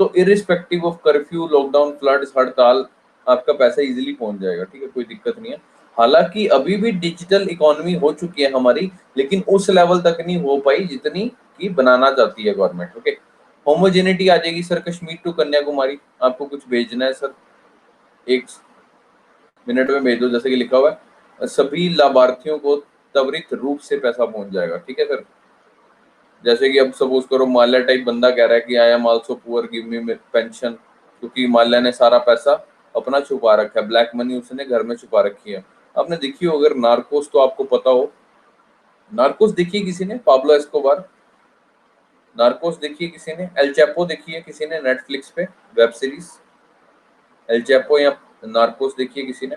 तो irrespective of curfew, lockdown, floods, हड़ताल, आपका पैसा इजीली पहुंच जाएगा, ठीक है, कोई दिक्कत नहीं है। हालांकि अभी भी डिजिटल इकोनॉमी हो चुकी है हमारी, लेकिन उस लेवल तक नहीं हो पाई जितनी की बनाना चाहती है गवर्नमेंट, ओके। होमोजेनिटी आ जाएगी सर, कश्मीर टू कन्याकुमारी, आपको कुछ भेजना है सर, 1 मिनट में भेज दो, जैसे कि लिखा हुआ है, सभी लाभार्थियों को त्वरित रूप से पैसा पहुंच जाएगा, ठीक है सर। जैसे कि अब सपोज करो माल्या टाइप बंदा कह रहा है कि I am also poor, give me pension, क्योंकि माल्या ने सारा पैसा अपना छुपा रखा है, ब्लैक मनी उसने घर में छुपा रखी है। आपने देखी हो अगर नार्कोस, तो आपको पता हो, नार्कोस देखी है किसी ने, पाब्लो एस्कोबार, नार्कोस देखी है किसी ने, एल चैपो देखी है किसी ने नेटफ्लिक्स पे वेब सीरीज, एल चैपो या नार्कोस देखी है किसी ने।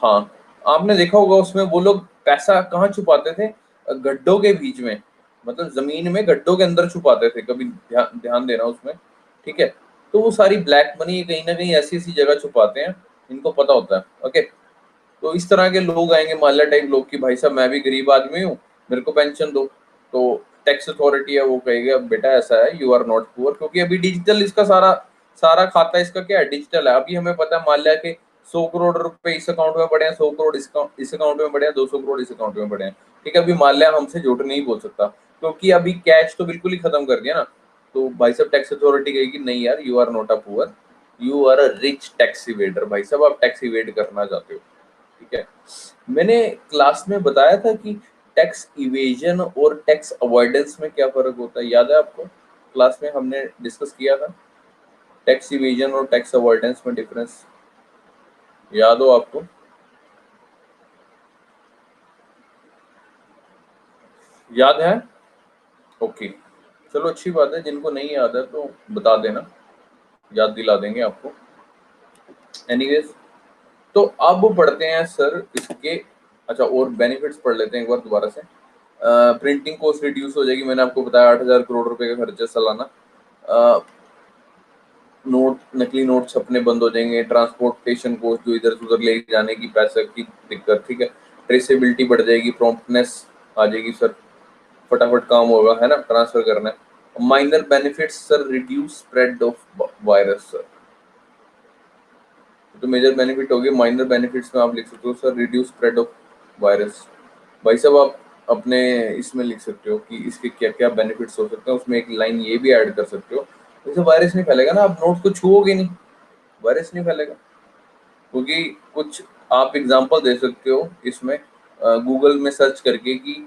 हाँ, आपने देखा होगा उसमें वो लोग पैसा कहाँ छुपाते थे, गड्ढों के बीच में, मतलब जमीन में गड्ढों के अंदर छुपाते थे, कभी ध्यान ध्यान देना उसमें, ठीक है। तो वो सारी ब्लैक मनी कहीं ना कहीं ऐसी ऐसी जगह छुपाते हैं, इनको पता होता है, ओके। तो इस तरह के लोग आएंगे, माल्या टाइप लोग, कि भाई साहब मैं भी गरीब आदमी हूँ, मेरे को पेंशन दो। तो टैक्स अथॉरिटी है वो कहेगा बेटा ऐसा है, यू आर नॉट पुअर, क्योंकि अभी डिजिटल इसका सारा सारा खाता इसका क्या है, डिजिटल है। अभी हमें पता है माल्या के 100 करोड़ रुपए इस अकाउंट में पड़े हैं, 100 करोड़ इस अकाउंट में पड़े हैं, 200 करोड़ इस अकाउंट में पड़े हैं, ठीक है। अभी माल्या हमसे झूठ नहीं बोल सकता, क्योंकि अभी कैश तो बिल्कुल ही खत्म कर दिया ना। तो भाई साहब टैक्स अथॉरिटी कहेगी नहीं यार, you are not a poor, you are a rich tax evader. भाई साहब आप टैक्स इवेड करना चाहते हो, ठीक है। मैंने क्लास में बताया था कि टैक्स इवेजन और टैक्स अवॉइडेंस में क्या फर्क होता है, याद है आपको, क्लास में हमने डिस्कस किया था। टैक्स इवेजन और टैक्स अवॉइडेंस में डिफरेंस याद हो आपको, याद है, ओके। चलो अच्छी बात है, जिनको नहीं याद है तो बता देना, याद दिला देंगे आपको। एनीवेज, तो अब पढ़ते हैं सर इसके, अच्छा और बेनिफिट्स पढ़ लेते हैं एक बार दोबारा से। प्रिंटिंग कॉस्ट रिड्यूस हो जाएगी, मैंने आपको बताया 8,000 करोड़ रुपए का खर्चा सालाना। नोट, नकली नोट छपने बंद हो जाएंगे। ट्रांसपोर्टेशन कॉस्ट जो इधर से उधर ले जाने की पैसे की दिक्कत, ठीक है। ट्रेसेबिलिटी बढ़ जाएगी, प्रॉम्प्टनेस आ जाएगी सर, फटाफट काम होगा, है ना, ट्रांसफर करना है। Minor benefits sir, reduce spread of virus sir. तो मेजर बेनिफिट हो गए, माइनर बेनिफिट्स में आप लिख सकते हो sir reduce spread of virus. भाई साहब आप अपने इसमें लिख सकते हो कि इसके क्या क्या बेनिफिट्स हो सकते हैं, उसमें एक लाइन ये भी ऐड कर सकते हो, जैसे वायरस नहीं फैलेगा ना, आप नोट को छुओगे नहीं, वायरस नहीं फैलेगा। क्योंकि कुछ आप एग्जांपल दे सकते हो इसमें गूगल में सर्च करके कि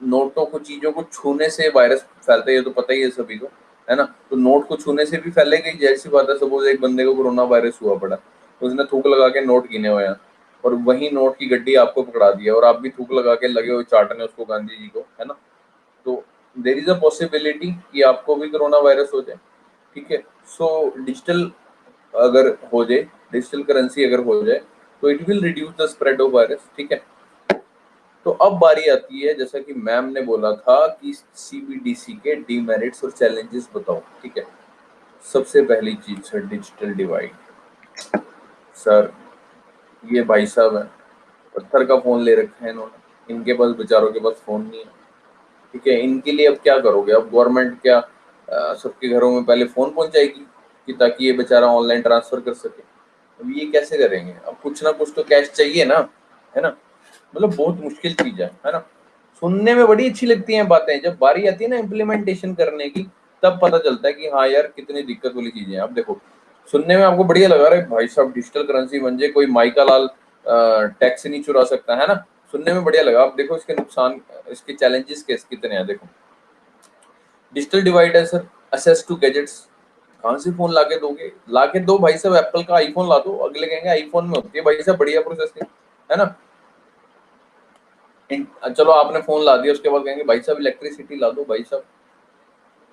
नोटों को, चीजों को छूने से वायरस फैलता है, ये तो पता ही है सभी को, है ना। तो नोट को छूने से भी फैलेगा, जैसी बात है। सपोज एक बंदे को कोरोना वायरस हुआ पड़ा, उसने थूक लगा के नोट गिने हुए हैं, और वही नोट की गड्डी आपको पकड़ा दिया, और आप भी थूक लगा के लगे हुए चाटने उसको, गांधी जी को, है ना। तो देर इज अ पॉसिबिलिटी कि आपको भी कोरोना वायरस हो जाए, ठीक है। सो डिजिटल अगर हो जाए, डिजिटल करेंसी अगर हो जाए, तो it will reduce the spread of virus, ठीक है। तो अब बारी आती है, जैसा कि मैम ने बोला था कि सीबीडीसी के डीमेरिट्स और चैलेंजेस बताओ, ठीक है। सबसे पहली चीज सर, डिजिटल डिवाइड। सर ये भाई साहब है, पत्थर का फोन ले रखा है इन्होंने, इनके पास, बेचारों के पास फोन नहीं है, ठीक है। इनके लिए अब क्या करोगे, अब गवर्नमेंट क्या सबके घरों में पहले फोन पहुंचाएगी कि ताकि ये बेचारा ऑनलाइन ट्रांसफर कर सके। अब ये कैसे करेंगे, अब कुछ ना कुछ तो कैश चाहिए ना, है ना। मतलब बहुत मुश्किल चीज है ना। सुनने में बड़ी अच्छी लगती हैं बातें, जब बारी आती है ना इम्प्लीमेंटेशन करने की, तब पता चलता है कि हाँ यार कितनी दिक्कत वाली चीजें हैं। अब देखो, सुनने में आपको बढ़िया लगा रहा है, भाई साहब डिजिटल करेंसी बन जाए, कोई माइका लाल टैक्स नहीं चुरा सकता, है ना। सुनने में बढ़िया लगा, अब देखो इसके नुकसान, इसके चैलेंजेस कितने हैं देखो। डिजिटल डिवाइड है सर, एक्सेस टू गैजेट्स। कहाँ से फोन लाके दोगे, लाके दो भाई साहब, एप्पल का आईफोन ला दो, अगले कहेंगे आईफोन में होती है भाई साहब बढ़िया प्रोसेसिंग, है ना। चलो आपने फोन ला दिया, उसके बाद कहेंगे भाई साहब इलेक्ट्रिसिटी ला दो, भाई साहब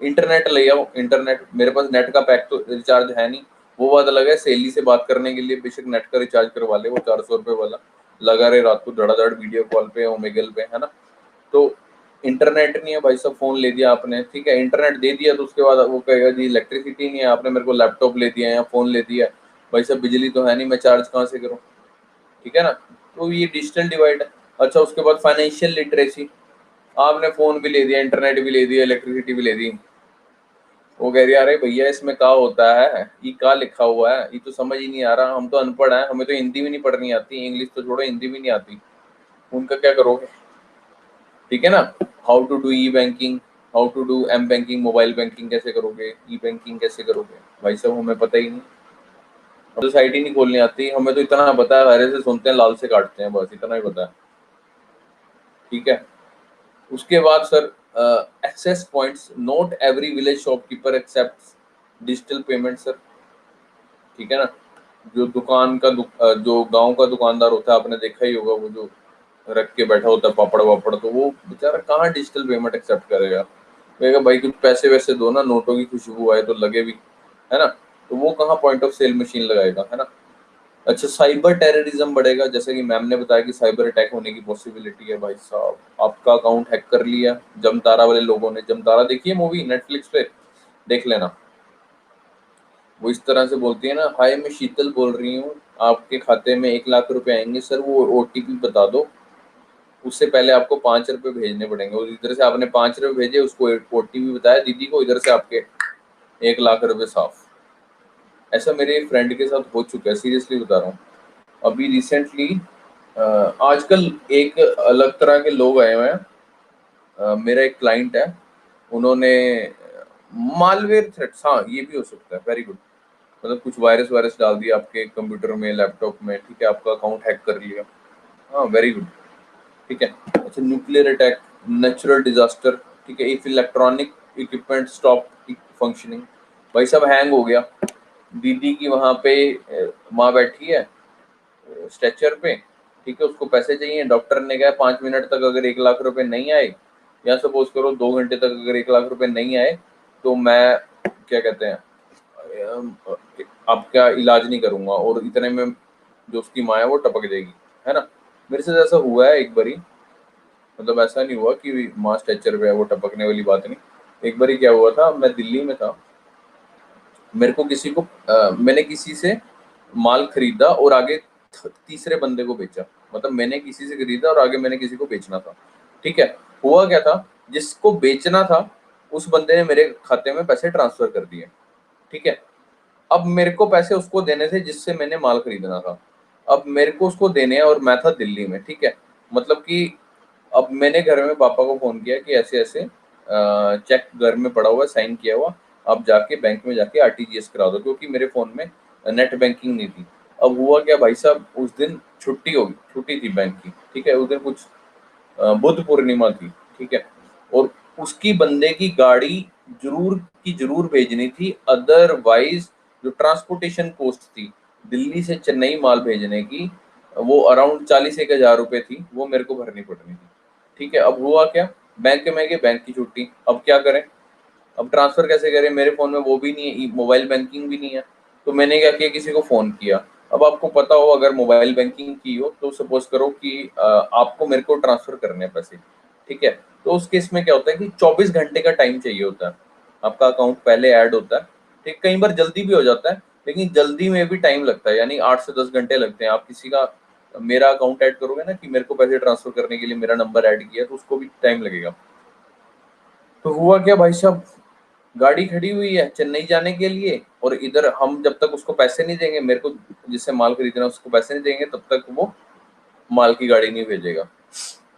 इंटरनेट ले आओ। इंटरनेट, मेरे पास नेट का पैक तो रिचार्ज है नहीं, वो बात अलग है। सहेली से बात करने के लिए बेशक नेट का रिचार्ज करवा ले, वो 400 रुपए वाला, लगा रहे रात को धड़ाधड़ वीडियो कॉल पे, ओमेगल पे, है ना। तो इंटरनेट नहीं है भाई साहब, फोन ले दिया आपने, ठीक है, इंटरनेट दे दिया, तो उसके बाद वो कहेगा जी इलेक्ट्रिसिटी नहीं है, आपने मेरे को लैपटॉप ले दिया या फोन ले दिया, भाई साहब बिजली तो है नहीं, मैं चार्ज कहाँ से करूँ, ठीक है ना। तो ये डिजिटल डिवाइड है। अच्छा उसके बाद फाइनेंशियल लिटरेसी, आपने फोन भी ले दिया, इंटरनेट भी ले दिया, इलेक्ट्रिसिटी भी ले दी, वो कह रही है अरे भैया इसमें क्या होता है, ये क्या लिखा हुआ है, ये तो समझ ही नहीं आ रहा, हम तो अनपढ़ हैं, हमें तो हिंदी भी नहीं पढ़नी आती, इंग्लिश तो छोड़ो हिंदी भी नहीं आती, उनका क्या करोगे, ठीक है ना। How to do e banking, how to do m banking, mobile banking कैसे करोगे, ई बैंकिंग कैसे करोगे, भाई साहब हमें पता ही नहीं, तो साइट ही नहीं खोलनी आती, हमें तो इतना पता है हरे से सुनते हैं लाल से काटते हैं, बस इतना ही पता है, ठीक है। उसके बाद sir access points, not every village shopkeeper accept digital payment sir, ठीक है ना। जो दुकान का जो गांव का दुकानदार होता है, आपने देखा ही होगा, वो जो रख के बैठा होता है पापड़ वापड़, तो वो बेचारा कहाँ डिजिटल पेमेंट एक्सेप्ट करेगा, कहेगा भाई कुछ पैसे वैसे दो ना, नोटों की खुशबू आए तो लगे भी, है ना। तो वो कहाँ पॉइंट ऑफ सेल मशीन लगाएगा, है ना। अच्छा साइबर टेररिज्म बढ़ेगा, जैसे कि मैम ने बताया कि साइबर अटैक होने की पॉसिबिलिटी है, भाई साहब आपका अकाउंट हैक कर लिया जमतारा वाले लोगों ने, जमतारा देखिए मूवी नेटफ्लिक्स पे, देख लेना। वो इस तरह से बोलती है ना, हाय मैं शीतल बोल रही हूँ, आपके खाते में 1 लाख रुपए आएंगे सर, वो ओटीपी बता दो, उससे पहले आपको 5 रुपए भेजने पड़ेंगे, और इधर से आपने 5 रुपए भेजे, उसको ओटीपी बताया दीदी को, इधर से आपके 1 लाख रुपए साफ। ऐसा मेरे फ्रेंड के साथ हो चुका है, सीरियसली बता रहा हूँ। अभी रिसेंटली आजकल एक अलग तरह के लोग आए हुए हैं। मेरा एक क्लाइंट है, उन्होंने मालवेयर थ्रेट्स, हाँ ये भी हो सकता है, वेरी गुड, मतलब कुछ वायरस वायरस डाल दिया आपके कंप्यूटर में, लैपटॉप में, ठीक है, आपका अकाउंट हैक कर लिया, हाँ वेरी गुड, ठीक है। अच्छा न्यूक्लियर अटैक, नेचुरल डिजास्टर, ठीक है, if electronic equipment stop functioning, भाई सब हैंग हो गया, दीदी की वहां पे माँ बैठी है स्ट्रेचर पे, ठीक है, उसको पैसे चाहिए, डॉक्टर ने कहा 5 मिनट तक अगर 1 लाख रुपए नहीं आए, या सपोज करो 2 घंटे तक अगर 1 लाख रुपए नहीं आए, तो मैं क्या कहते हैं आपका इलाज नहीं करूंगा, और इतने में जो उसकी माँ है वो टपक जाएगी, है ना। मेरे साथ ऐसा हुआ है एक बारी, मतलब ऐसा नहीं हुआ कि माँ स्ट्रेचर पे है, वो टपकने वाली बात नहीं। एक बारी क्या हुआ था, मैं दिल्ली में था, मेरे को किसी को मैंने किसी से माल खरीदा और आगे तीसरे बंदे को बेचा। मतलब मैंने किसी से खरीदा और आगे मैंने किसी को बेचना था, ठीक है। हुआ क्या था, जिसको बेचना था उस बंदे ने मेरे खाते में पैसे ट्रांसफर कर दिए, ठीक है। अब मेरे को पैसे उसको देने थे जिससे मैंने माल खरीदना था। अब मेरे को उसको देने हैं और मैं था दिल्ली में, ठीक है। मतलब कि अब मैंने घर में पापा को फोन किया कि ऐसे ऐसे चेक घर में पड़ा हुआ है, साइन किया हुआ, आप जाके बैंक में जाके आरटीजीएस करा दो, क्योंकि मेरे फोन में नेट बैंकिंग नहीं थी। अब हुआ क्या भाई साहब, उस दिन छुट्टी होगी, छुट्टी थी बैंक की, ठीक है। उस दिन कुछ बुद्ध पूर्णिमा थी, ठीक है। और उसकी बंदे की गाड़ी जरूर भेजनी थी, अदरवाइज जो ट्रांसपोर्टेशन कॉस्ट थी दिल्ली से चेन्नई माल भेजने की, वो अराउंड 40-1 हज़ार रुपए थी, वो मेरे को भरनी पड़नी थी, ठीक है। अब हुआ क्या, बैंक में गए, बैंक की छुट्टी, अब क्या करें, अब ट्रांसफर कैसे करें, मेरे फोन में वो भी नहीं है, मोबाइल बैंकिंग भी नहीं है। तो मैंने क्या किया, किसी को फोन किया। अब आपको पता हो, अगर मोबाइल बैंकिंग की हो तो सपोज करो कि आपको मेरे को ट्रांसफर करने हैं पैसे, ठीक है। तो उस केस में क्या होता है कि 24 घंटे का टाइम चाहिए होता है, आपका अकाउंट पहले ऐड होता है, ठीक। कई बार जल्दी भी हो जाता है, लेकिन जल्दी में भी टाइम लगता है, यानी 8 से 10 घंटे लगते हैं। आप किसी का मेरा अकाउंट ऐड करोगे ना, कि मेरे को पैसे ट्रांसफर करने के लिए मेरा नंबर ऐड किया, तो उसको भी टाइम लगेगा। तो हुआ क्या भाई साहब, गाड़ी खड़ी हुई है चेन्नई जाने के लिए, और इधर हम जब तक उसको पैसे नहीं देंगे, मेरे को जिससे माल खरीदना है उसको पैसे नहीं देंगे, तब तक वो माल की गाड़ी नहीं भेजेगा।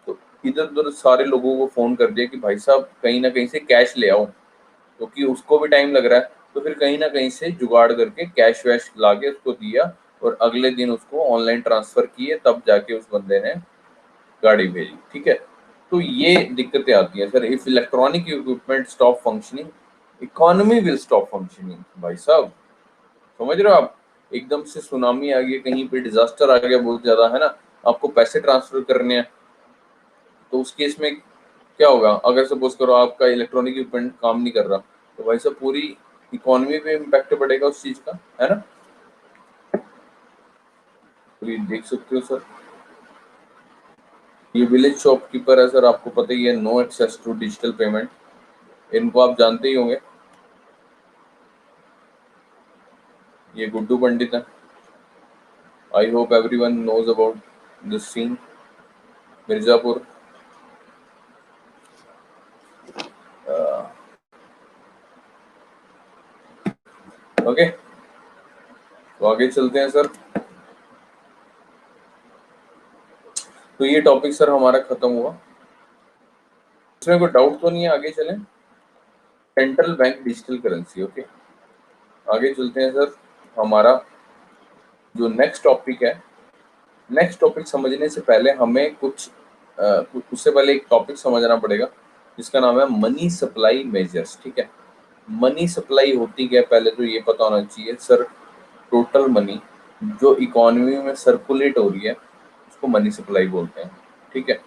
तो इधर उधर सारे लोगों को फोन कर दिया कि भाई साहब कहीं ना कहीं से कैश ले आओ, क्योंकि उसको भी टाइम लग रहा है। तो फिर कहीं ना कहीं से जुगाड़ करके कैश वैश लाके उसको दिया, और अगले दिन उसको ऑनलाइन ट्रांसफर किए, तब जाके उस बंदे ने गाड़ी भेजी, ठीक है। तो ये दिक्कतें आती हैं sir, if electronic equipment stop functioning, economy will stop functioning. भाई साहब समझ रहे हो आप, एकदम से सुनामी आ गई, कहीं पे डिजास्टर आ गया बहुत ज्यादा, है ना, आपको पैसे ट्रांसफर करने हैं, तो उस केस में क्या होगा, अगर सपोज करो आपका इलेक्ट्रॉनिक इक्विपमेंट काम नहीं कर रहा, तो भाई साहब पूरी इकोनॉमी पे इम्पैक्ट पड़ेगा उस चीज का, है ना। तो ये देख सकते हो सर, ये विलेज शॉपकीपर है सर, आपको पता ही है, no access to digital payment, इनको आप जानते ही होंगे, ये गुड्डू पंडित है। I hope everyone knows about this scene, Mirzapur. Okay, तो आगे चलते हैं सर। तो ये टॉपिक सर हमारा खत्म हुआ, इसमें कोई डाउट तो नहीं है, आगे चलें। Central bank digital currency, okay. आगे चलते हैं सर, हमारा जो नेक्स्ट टॉपिक है, नेक्स्ट टॉपिक समझने से पहले हमें उससे पहले एक टॉपिक समझना पड़ेगा, जिसका नाम है मनी सप्लाई मेजर्स, ठीक है। मनी सप्लाई होती क्या है, पहले तो ये पता होना चाहिए सर, टोटल मनी जो इकोनॉमी में सर्कुलेट हो रही है उसको मनी सप्लाई बोलते हैं, ठीक है।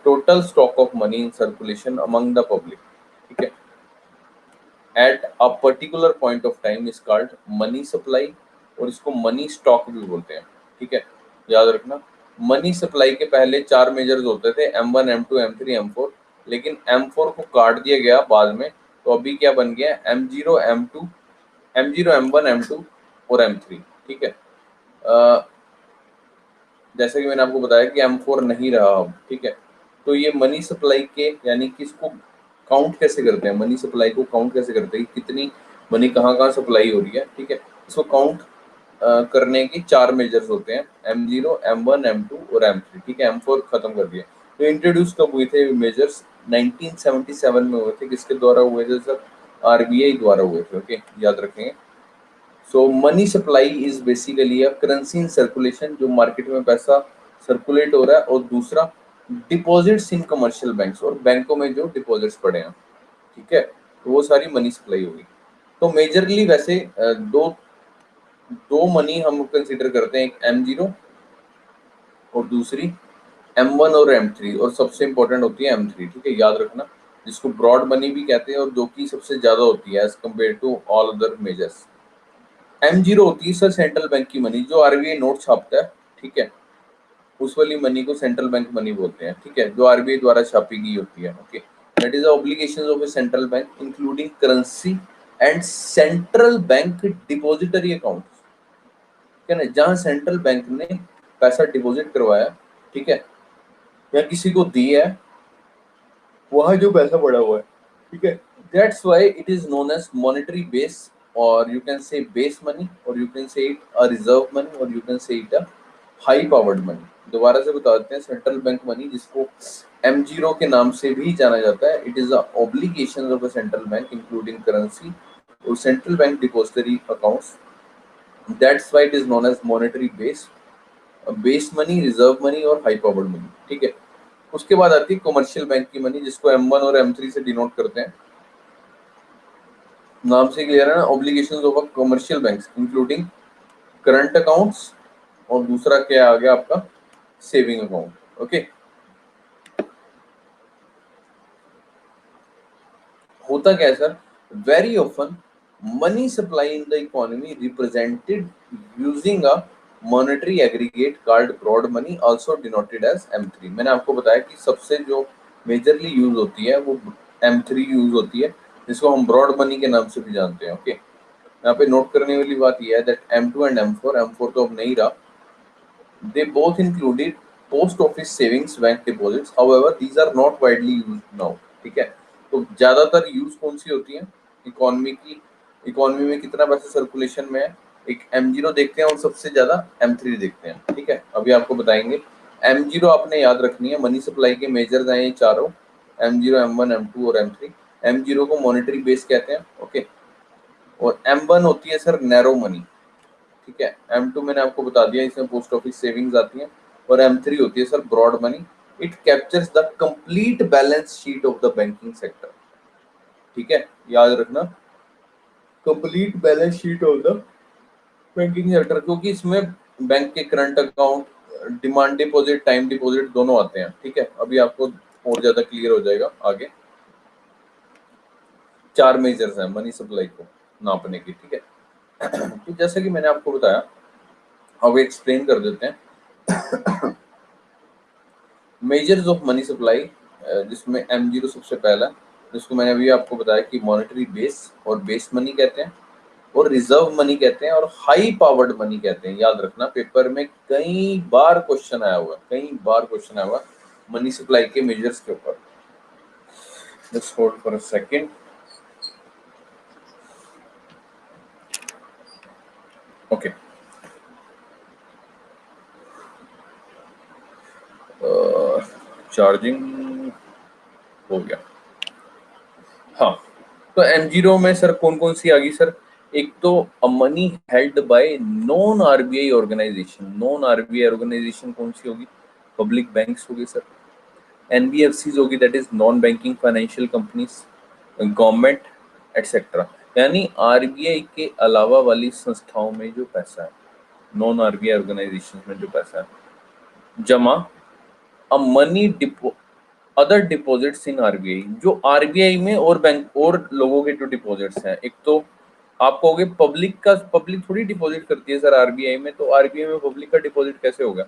Total stock of money in circulation among the public, ठीक है, at a particular point of time is called money supply, और इसको मनी स्टॉक भी बोलते हैं, ठीक है। याद रखना, मनी सप्लाई के पहले 4 मेजर्स होते थे, M1 M2 M3 M4, लेकिन M4 को काट दिया गया बाद में, तो अभी क्या बन गया, M0 M2 M0 M1 M2 और M3, ठीक है। जैसे कि मैंने आपको बताया कि M4 नहीं रहा अब, ठीक है। तो ये मनी सप्लाई के, यानी कि इसको काउंट कैसे करते हैं, मनी सप्लाई को काउंट कैसे करते हैं, कितनी मनी कहाँ कहाँ सप्लाई हो रही है, ठीक है। इसको काउंट करने की 4 मेजर्स होते हैं, M0 M1 M2 और M3, ठीक है। M4 खत्म कर दिया। तो इंट्रोड्यूस कब हुए थे मेजर्स, 1977 में हुए थे, किसके द्वारा हुए थे सर, आरबीआई द्वारा हुए थे, ओके, याद रखेंगे। So money supply is basically a currency in circulation, जो मार्केट में पैसा सर्कुलेट हो रहा है, और दूसरा डिपॉजिट्स इन कमर्शियल बैंक्स, और बैंकों में जो डिपॉजिट्स पड़े हैं, ठीक है, तो वो सारी मनी सप्लाई होगी। तो मेजरली वैसे दो दो मनी हम कंसीडर करते हैं, एक M0 और दूसरी M1 और M3, और सबसे इंपॉर्टेंट होती है M3, ठीक है, याद रखना, जिसको ब्रॉड मनी भी कहते हैं, और जो कि सबसे ज्यादा होती है as compared to all other measures. M0 होती है सर सेंट्रल बैंक की मनी, जो आरबीआई नोट छापता है, ठीक है, उस वाली मनी को सेंट्रल बैंक मनी बोलते हैं, ठीक है, जो आरबीआई द्वारा छापी गई होती है। Okay, that is the obligations of A central bank including currency and central bank depository account, ठीक है ना, जहां सेंट्रल बैंक ने पैसा डिपॉजिट करवाया, ठीक है, या किसी को दिया है, वहां जो पैसा पड़ा हुआ है, ठीक है, that's why it is known as monetary base, और you can say base money, और you can say it a reserve money, और you can say it a high powered money. दोबारा से बता देते हैं, सेंट्रल बैंक मनी जिसको M0 के नाम से भी जाना जाता है, it is the obligation of a central bank including currency और central bank depository accounts, that's why it is known as monetary base, base money, reserve money और हाई पावर्ड मनी, ठीक है। उसके बाद आती है कमर्शियल बैंक की money, जिसको M1 और M3 से डिनोट करते हैं, नाम से क्लियर है ना, obligations of a commercial banks including current accounts, और दूसरा क्या आ गया आपका सेविंग अकाउंट। ओके, होता क्या है sir, very often money supply in the economy represented using a monetary aggregate called broad money also denoted as M3। मैंने आपको बताया कि सबसे जो मेजरली यूज होती है वो M3 यूज होती है, जिसको हम ब्रॉड मनी के नाम से भी जानते हैं। ओके, यहाँ पे नोट करने वाली बात यह है दैट M2 एंड M4 तो अब नहीं रहा, they both included post office savings bank deposits, however these are not widely used now, ठीक है। तो ज्यादातर यूज कौन सी होती है इकोनॉमी की, इकोनॉमी में कितना पैसा सर्कुलेशन में है, एक M0 देखते हैं और सबसे ज्यादा M3 देखते हैं, ठीक है। अभी आपको बताएंगे, M0 आपने याद रखनी है, मनी सप्लाई के मेजर्स हैं ये चारों, M0 M1 M2 और M3। M0 को मॉनेटरी बेस कहते हैं, ओके, और M1 होती है सर नैरो मनी, ठीक है। M2 मैंने आपको बता दिया, इसमें पोस्ट ऑफिस सेविंग्स आती हैं, और M3 होती है sir broad money, it captures the complete balance sheet of the banking sector, ठीक है, याद रखना, complete balance sheet of the banking sector, क्योंकि इसमें बैंक के current account, demand deposit, time deposit दोनों आते हैं, ठीक है। अभी आपको और ज्यादा क्लियर हो जाएगा आगे। चार मेजर्स हैं मनी सप्लाई को नापने की, ठीक है। तो जैसा कि मैंने आपको बताया, अब एक्सप्लेन कर देते हैं मेजर्स ऑफ मनी सप्लाई, जिसमें M0 सबसे पहला, जिसको मैंने अभी आपको बताया कि मॉनेटरी बेस और बेस मनी कहते हैं, और रिजर्व मनी कहते हैं, और हाई पावर्ड मनी कहते हैं। याद रखना, पेपर में कई बार क्वेश्चन आया हुआ है, कई बार क्वेश्चन आया हुआ मनी सप्लाई के मेजर्स के ऊपर। Just hold for a second. Okay, charging हो गया। हाँ, तो M0 में सर कौन कौन सी आ गई सर, एक तो money held by non RBI organisation, non RBI organisation कौन सी होगी, पब्लिक बैंक्स होगी सर, एनबीएफसीज होगी, that is non banking financial companies, government etcetera, यानी आरबीआई के अलावा वाली संस्थाओं में जो पैसा है, नॉन आरबीआई ऑर्गेनाइजेशन में जो पैसा है जमा, a money depot other deposits in RBI, जो आरबीआई में और बैंक और लोगों के जो डिपॉजिट्स हैं, एक तो आप कहोगे पब्लिक का, पब्लिक थोड़ी डिपॉजिट करती है सर आरबीआई में, तो आरबीआई में पब्लिक का डिपॉजिट कैसे होगा।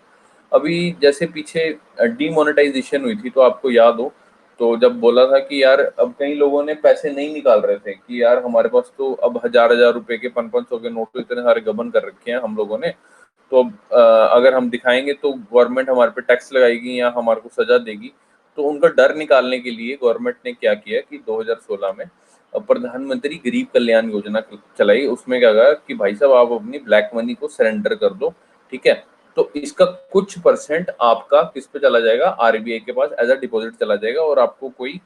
अभी जैसे पीछे डीमोनेटाइजेशन हुई थी तो आपको याद हो, तो जब बोला था कि यार अब कई लोगों ने पैसे नहीं निकाल रहे थे कि यार हमारे पास तो अब हजार हजार रुपए के 500-500 के नोट तो इतने सारे गबन कर रखे हैं हम लोगों ने, तो अब अगर हम दिखाएंगे तो गवर्नमेंट हमारे पे टैक्स लगाएगी या हमारे को सजा देगी। तो उनका डर निकालने के लिए गवर्नमेंट ने क्या किया कि 2016 में प्रधानमंत्री गरीब कल्याण योजना चलाई। उसमें क्या कहा कि भाई साहब आप अपनी ब्लैक मनी को सरेंडर कर दो, ठीक है, तो इसका कुछ परसेंट आपका किस पे चला जाएगा, आरबीआई के पास एज अ डिपॉजिट चला जाएगा, और आपको कोई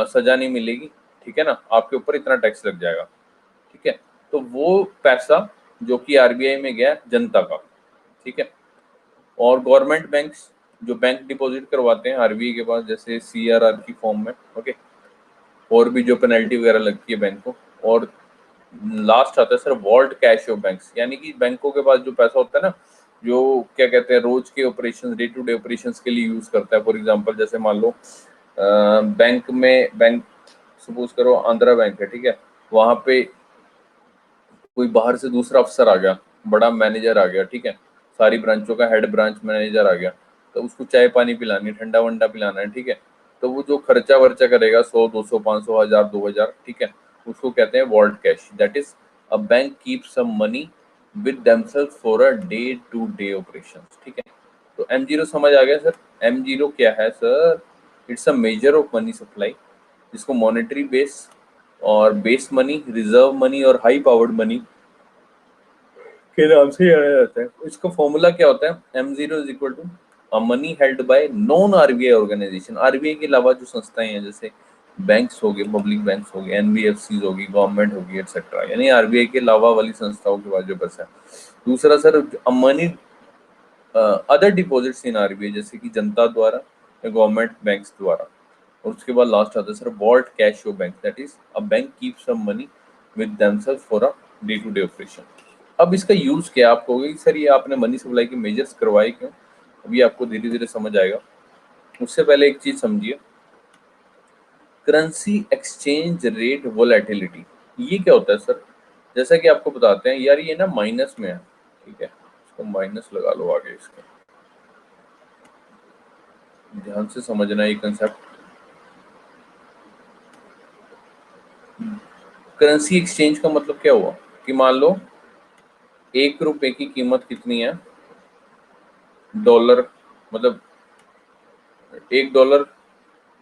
सजा नहीं मिलेगी, ठीक है ना, आपके ऊपर इतना टैक्स लग जाएगा, ठीक है। तो वो पैसा जो कि आरबीआई में गया जनता का, ठीक है, और गवर्नमेंट बैंक्स जो बैंक डिपॉजिट करवाते हैं आरबीआई के पास, जैसे सीआरआर की फॉर्म में, ओके, और भी जो पेनल्टी वगैरह लगती है बैंक को, और लास्ट आता है sir vault cash of banks, यानी कि बैंकों के पास जो पैसा होता है ना, जो क्या कहते हैं रोज के operation, day to day operations के लिए यूज करता है। फॉर एग्जांपल जैसे मान लो बैंक में, बैंक सपोज करो आंध्रा बैंक है, ठीक है, वहां पे कोई बाहर से दूसरा अफसर आ गया, बड़ा मैनेजर आ गया, ठीक है, सारी ब्रांचों का हेड ब्रांच मैनेजर आ गया, तो उसको चाय पानी पिलानी, ठंडा वंडा पिलाना है, ठीक है, तो वो जो खर्चा वर्चा करेगा 100 200 500 1000 2000, ठीक है, उसको कहते हैं vault cash. That is a bank keep some money with themself for a day to day operation, ठीक है। तो M0 समझ आ गया सर? M0 क्या है sir? It's a measure of money supply, जिसको मॉनेटरी बेस और बेस मनी, रिजर्व मनी और हाई पावर्ड मनी के नाम से जाना जाता है। इसका फॉर्मूला क्या होता है? M0 is equal to a money held by non RBI organisation. RBI के अलावा जो संस्थाएं हैं, जैसे बैंक्स हो गए, पब्लिक बैंक्स हो गए, एनबीएफसी होगी, गवर्नमेंट होगी, एक्सेट्रा, यानी आरबीआई के अलावा वाली संस्थाओं के बाद जो बस है। दूसरा sir, money other deposits in RBI, जैसे कि जनता द्वारा या गवर्नमेंट बैंक्स द्वारा। और उसके बाद लास्ट आता है sir vault cash of bank, that is a bank keep some money with themself for a day to day operation. अब इसका यूज क्या, आप कहोगे कि सर ये आपने मनी सप्लाई के मेजर्स करवाए क्यों? अभी आपको धीरे धीरे समझ आएगा। उससे पहले एक चीज समझिए, करेंसी एक्सचेंज रेट वोलेटिलिटी, ये क्या होता है सर? जैसा कि आपको बताते हैं यार, ये ना माइनस में है, ठीक है, इसको माइनस लगा लो आगे, इसके ध्यान से समझना ये कंसेप्ट। करेंसी एक्सचेंज का मतलब क्या हुआ कि मान लो 1 रुपए की कीमत कितनी है, डॉलर, मतलब 1 डॉलर,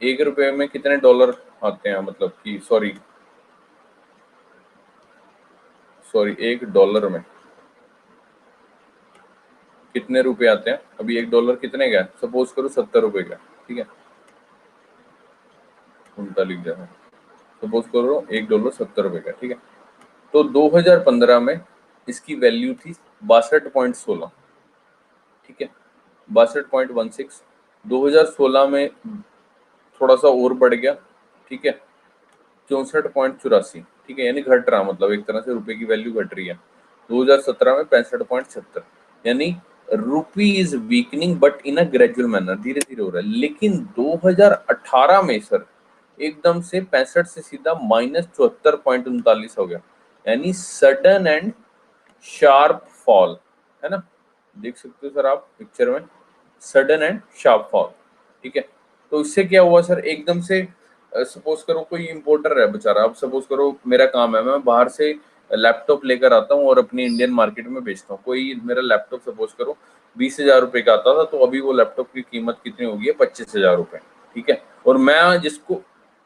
1 रुपए में कितने डॉलर आते हैं, मतलब कि सॉरी सॉरी 1 डॉलर में कितने रुपए आते हैं? अभी 1 डॉलर कितने का है? सपोज करो 70 रुपए का, ठीक है, उल्टा लिख दिया है। सपोज करो 1 डॉलर 70 रुपए का, ठीक है। तो 2015 में इसकी वैल्यू थी 62.16, ठीक है, 62.16। 2016 में थोड़ा सा और बढ़ गया, ठीक है, 64.84, ठीक है, यानी घट रहा, मतलब एक तरह से रुपए की वैल्यू घट रही है। 2017 में 65.76, यानी रुपी is weakening but in a gradual manner, धीरे धीरे हो रहा है। लेकिन 2018 में सर एकदम से 65 से सीधा -74.39 हो गया, यानी सडन एंड शार्प फॉल, है ना, देख सकते हो सर आप पिक्चर में, सडन एंड शार्प फॉल, ठीक है। तो इससे क्या हुआ सर, एकदम से सपोज करो कोई इंपोर्टर है बेचारा, अब सपोज करो मेरा काम है, मैं बाहर से लैपटॉप लेकर आता हूँ और अपनी इंडियन मार्केट में बेचता हूँ। कोई मेरा लैपटॉप सपोज करो 20,000 रुपए का आता था, तो अभी वो लैपटॉप की कीमत कितनी होगी है? 25,000 रुपए, ठीक है। और मैं जिसको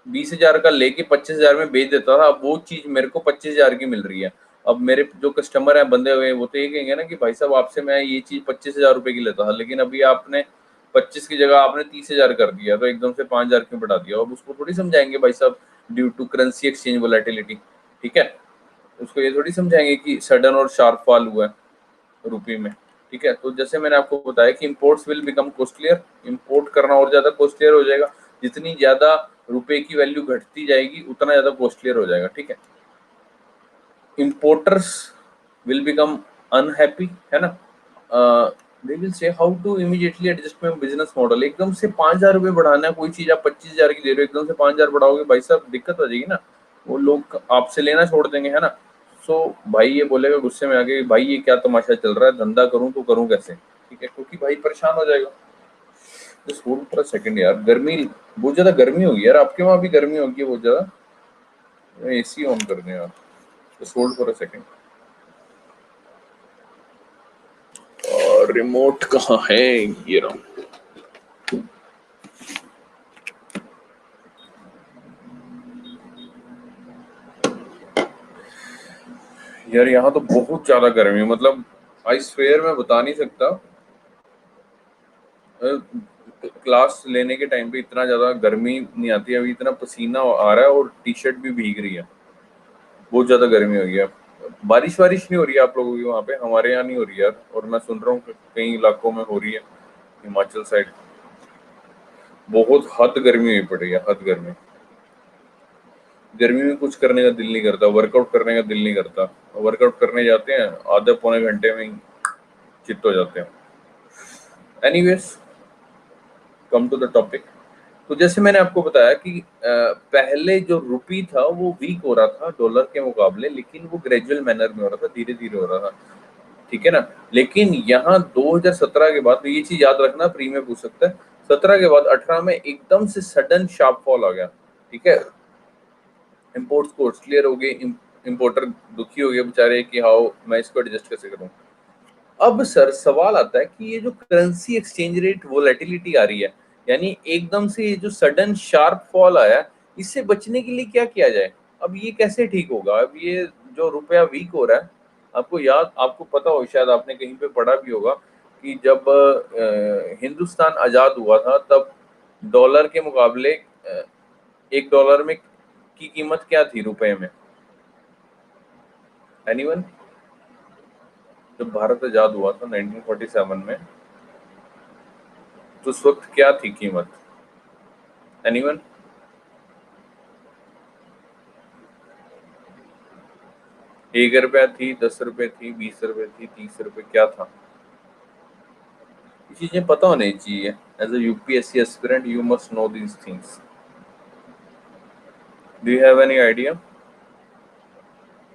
20,000 का लेके 25,000 में बेच देता था, अब वो चीज मेरे को 25,000 की मिल रही है। अब मेरे जो कस्टमर है बंदे हुए, वो तो ये कहेंगे ना कि भाई साहब आपसे मैं ये चीज 25,000 रुपए की लेता था, लेकिन अभी आपने 25 की जगह आपने 30,000 कर दिया, तो एकदम से 5,000 क्यों बढ़ा दिया? अब उसको थोड़ी समझाएंगे भाई साहब due to currency exchange volatility, ठीक है। उसको ये थोड़ी समझाएंगे कि सडन और शार्प फॉल हुआ है रुपये में, ठीक है। तो जैसे मैंने आपको बताया कि imports will become costlier, import करना और ज्यादा कॉस्टलियर हो जाएगा। जितनी ज्यादा रुपए की वैल्यू घटती जाएगी उतना ज्यादा कॉस्टलियर हो जाएगा, ठीक है। इंपोर्टर्स विल बिकम अनहैप्पी, है ना, they will say how to immediately adjust my business model. एकदम से 5,000 रुपए बढ़ाना है, कोई चीज आप 25,000 की दे रहे हो, एकदम से 5,000 बढ़ाओगे, भाई साहब दिक्कत हो जाएगी ना, वो लोग आपसे लेना छोड़ देंगे, है ना। सो भाई ये बोलेगा गुस्से में आके, भाई ये क्या तमाशा चल रहा है, धंधा करूं तो करूं कैसे, ठीक है, क्योंकि भाई परेशान हो जाएगा। Just hold for a second यार, गर्मी बहुत ज्यादा गर्मी होगी यार, आपके वहां भी गर्मी होगी बहुत ज्यादा, एसी ऑन कर दें यार, just hold for a second. और रिमोट कहाँ है? ये रहा। यार यहाँ तो बहुत ज्यादा गर्मी है, मतलब आई स्वेयर मैं बता नहीं सकता। क्लास लेने के टाइम पे इतना ज्यादा गर्मी नहीं आती, अभी इतना पसीना आ रहा है और टी शर्ट भी भीग रही है, बहुत ज्यादा गर्मी हो गई है। बारिश वारिश नहीं हो रही है आप लोगों की वहाँ पे? हमारे यहाँ नहीं हो रही यार, और मैं सुन रहा हूँ कई इलाकों में हो रही है, हिमाचल साइड बहुत हद गर्मी हुई पड़ी है, हद गर्मी। गर्मी में कुछ करने का दिल नहीं करता, वर्कआउट करने का दिल नहीं करता, वर्कआउट करने जाते हैं आधे पौने घंटे में ही चित्त हो जाते हैं। Anyways, come to the topic. तो जैसे मैंने आपको बताया कि पहले जो रुपी था वो वीक हो रहा था डॉलर के मुकाबले, लेकिन वो ग्रेजुअल मैनर में हो रहा था, धीरे धीरे हो रहा था, ठीक है ना। लेकिन यहाँ 2017 के बाद, तो ये चीज याद रखना, प्री में पूछ सकता है, 17 के बाद 18 में एकदम से सडन शार्प फॉल आ गया, ठीक है। इम्पोर्ट्स कॉस्टलियर हो गए, इम्पोर्टर दुखी हो गए बेचारे कि हाउ मैं इसको एडजस्ट कैसे करूं। अब सर सवाल आता है कि ये जो करेंसी एक्सचेंज रेट वोलेटिलिटी आ रही है, यानी एकदम से ये जो सडन शार्प फॉल आया, इससे बचने के लिए क्या किया जाए। अब ये कैसे ठीक होगा। अब ये जो रुपया वीक हो रहा है, आपको पता हो, शायद आपने कहीं पे पढ़ा भी होगा कि जब हिंदुस्तान आजाद हुआ था तब डॉलर के मुकाबले एक डॉलर में की कीमत क्या थी रुपए में। एनीवन? जब भारत आजाद हुआ था 1947 में, तो उस वक्त क्या थी कीमत। एनीवन? 1 रुपया थी, 10 रुपए थी, 20 रुपए थी, 30 रुपए, क्या था। ये चीजें पता होनी चाहिए। As a UPSC aspirant you must know these things. Do you have any idea?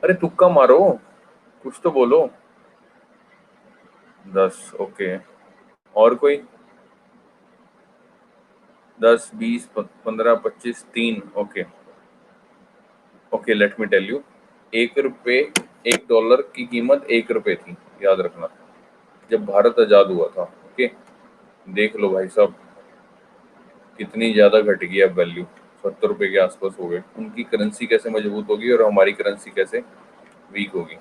अरे तुक्का मारो, कुछ तो बोलो। 10, ओके। और कोई? 10, 20, 15, 25, 3, okay. Okay, let me tell you. 1 रुपए, 1 डॉलर की कीमत 1 रुपए थी, याद रखना, जब भारत आजाद हुआ था। ओके, देख लो भाई साहब कितनी ज्यादा घट गई अब वैल्यू, 70 रुपए के आसपास हो गए। उनकी करेंसी कैसे मजबूत होगी और हमारी करेंसी कैसे वीक होगी।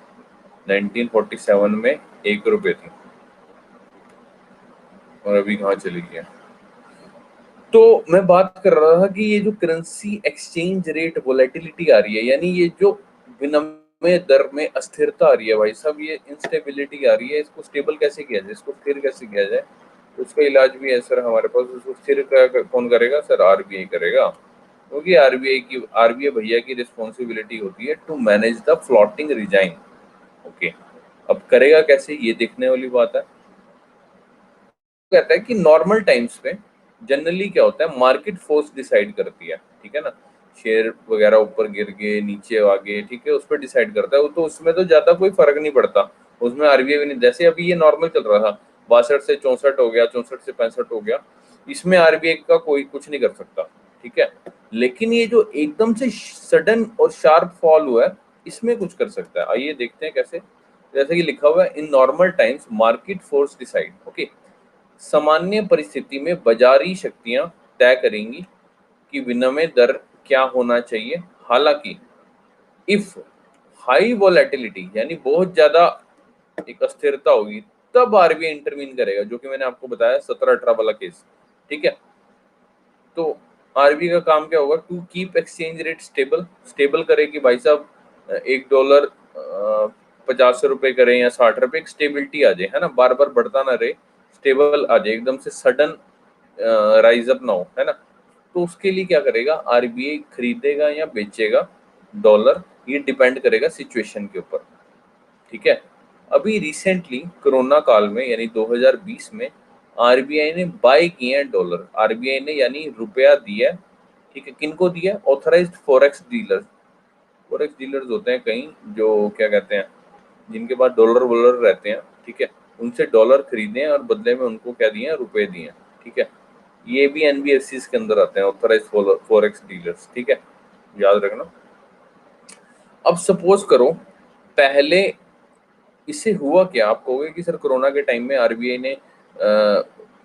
1947 में 1 रुपए थी और अभी कहाँ चली गई है। तो मैं बात कर रहा था कि ये जो करेंसी एक्सचेंज रेट वोलेटिलिटी आ रही है, यानी ये जो विनिमय दर में अस्थिरता आ रही है भाई साहब, ये इंस्टेबिलिटी आ रही है, इसको स्टेबल कैसे किया जाए, इसको स्थिर कैसे किया जाए। तो उसका इलाज भी है सर हमारे पास। उसको स्थिर कौन करेगा सर? आरबीआई करेगा, क्योंकि आरबीआई भैया की रिस्पॉन्सिबिलिटी होती है to manage the floating regime. Okay, अब करेगा कैसे ये देखने वाली बात है। कहता है कि नॉर्मल टाइम्स पे जनरली क्या होता है, मार्केट फोर्स डिसाइड करती है, ठीक है ना। शेयर वगैरह ऊपर गिर गए, नीचे आ गए, ठीक है, उस पर डिसाइड करता है वो, तो उसमें तो ज्यादा कोई फर्क नहीं पड़ता। उसमें आरबीआई भी नहीं, जैसे अभी ये नॉर्मल चल रहा था, 62 से 64 हो गया, 64 से 65 हो गया, इसमें आरबीआई का कोई कुछ नहीं कर सकता, ठीक है। लेकिन ये जो एकदम से सडन और शार्प फॉल हुआ है, इसमें कुछ कर सकता है। आइए देखते हैं कैसे। जैसे कि लिखा हुआ है, in normal times market force decide. Okay, सामान्य परिस्थिति में बाजारी शक्तियां तय करेंगी कि विनिमय दर क्या होना चाहिए। हालांकि इफ हाई वोलेटिलिटी, यानी बहुत ज्यादा एक अस्थिरता होगी, तब आरबीआई इंटरवीन करेगा, जो कि मैंने आपको बताया 17-18 वाला केस, ठीक है। तो आरबीआई का काम क्या होगा? To keep exchange rate stable, stable करे कि भाई साहब 1 डॉलर 50 रुपए करें या 60 रुपए, एक स्टेबिलिटी आ जाए, है ना, बार बार बढ़ता ना रहे, स्टेबल आ जाए, एकदम से सडन राइज अप ना हो, है ना। तो उसके लिए क्या करेगा आरबीआई? खरीदेगा या बेचेगा डॉलर, ये डिपेंड करेगा सिचुएशन के ऊपर, ठीक है। अभी रिसेंटली कोरोना काल में यानी 2020 में आरबीआई ने बाय किए हैं डॉलर। आरबीआई ने यानी रुपया दिया, ठीक है, किनको दिया? Authorised forex dealer. Forex dealers होते हैं कहीं, जो क्या कहते हैं, जिनके पास डॉलर वॉलर रहते हैं, ठीक है, उनसे डॉलर खरीदे हैं और बदले में उनको क्या दिए हैं? रुपए दिए हैं, ठीक है। ये भी एनबीएफसी के अंदर आते हैं, ऑथराइज्ड फॉरेक्स डीलर्स, ठीक है, याद रखना। अब सपोज करो पहले इससे हुआ क्या, आप कहोगे कि सर कोरोना के टाइम में आरबीआई ने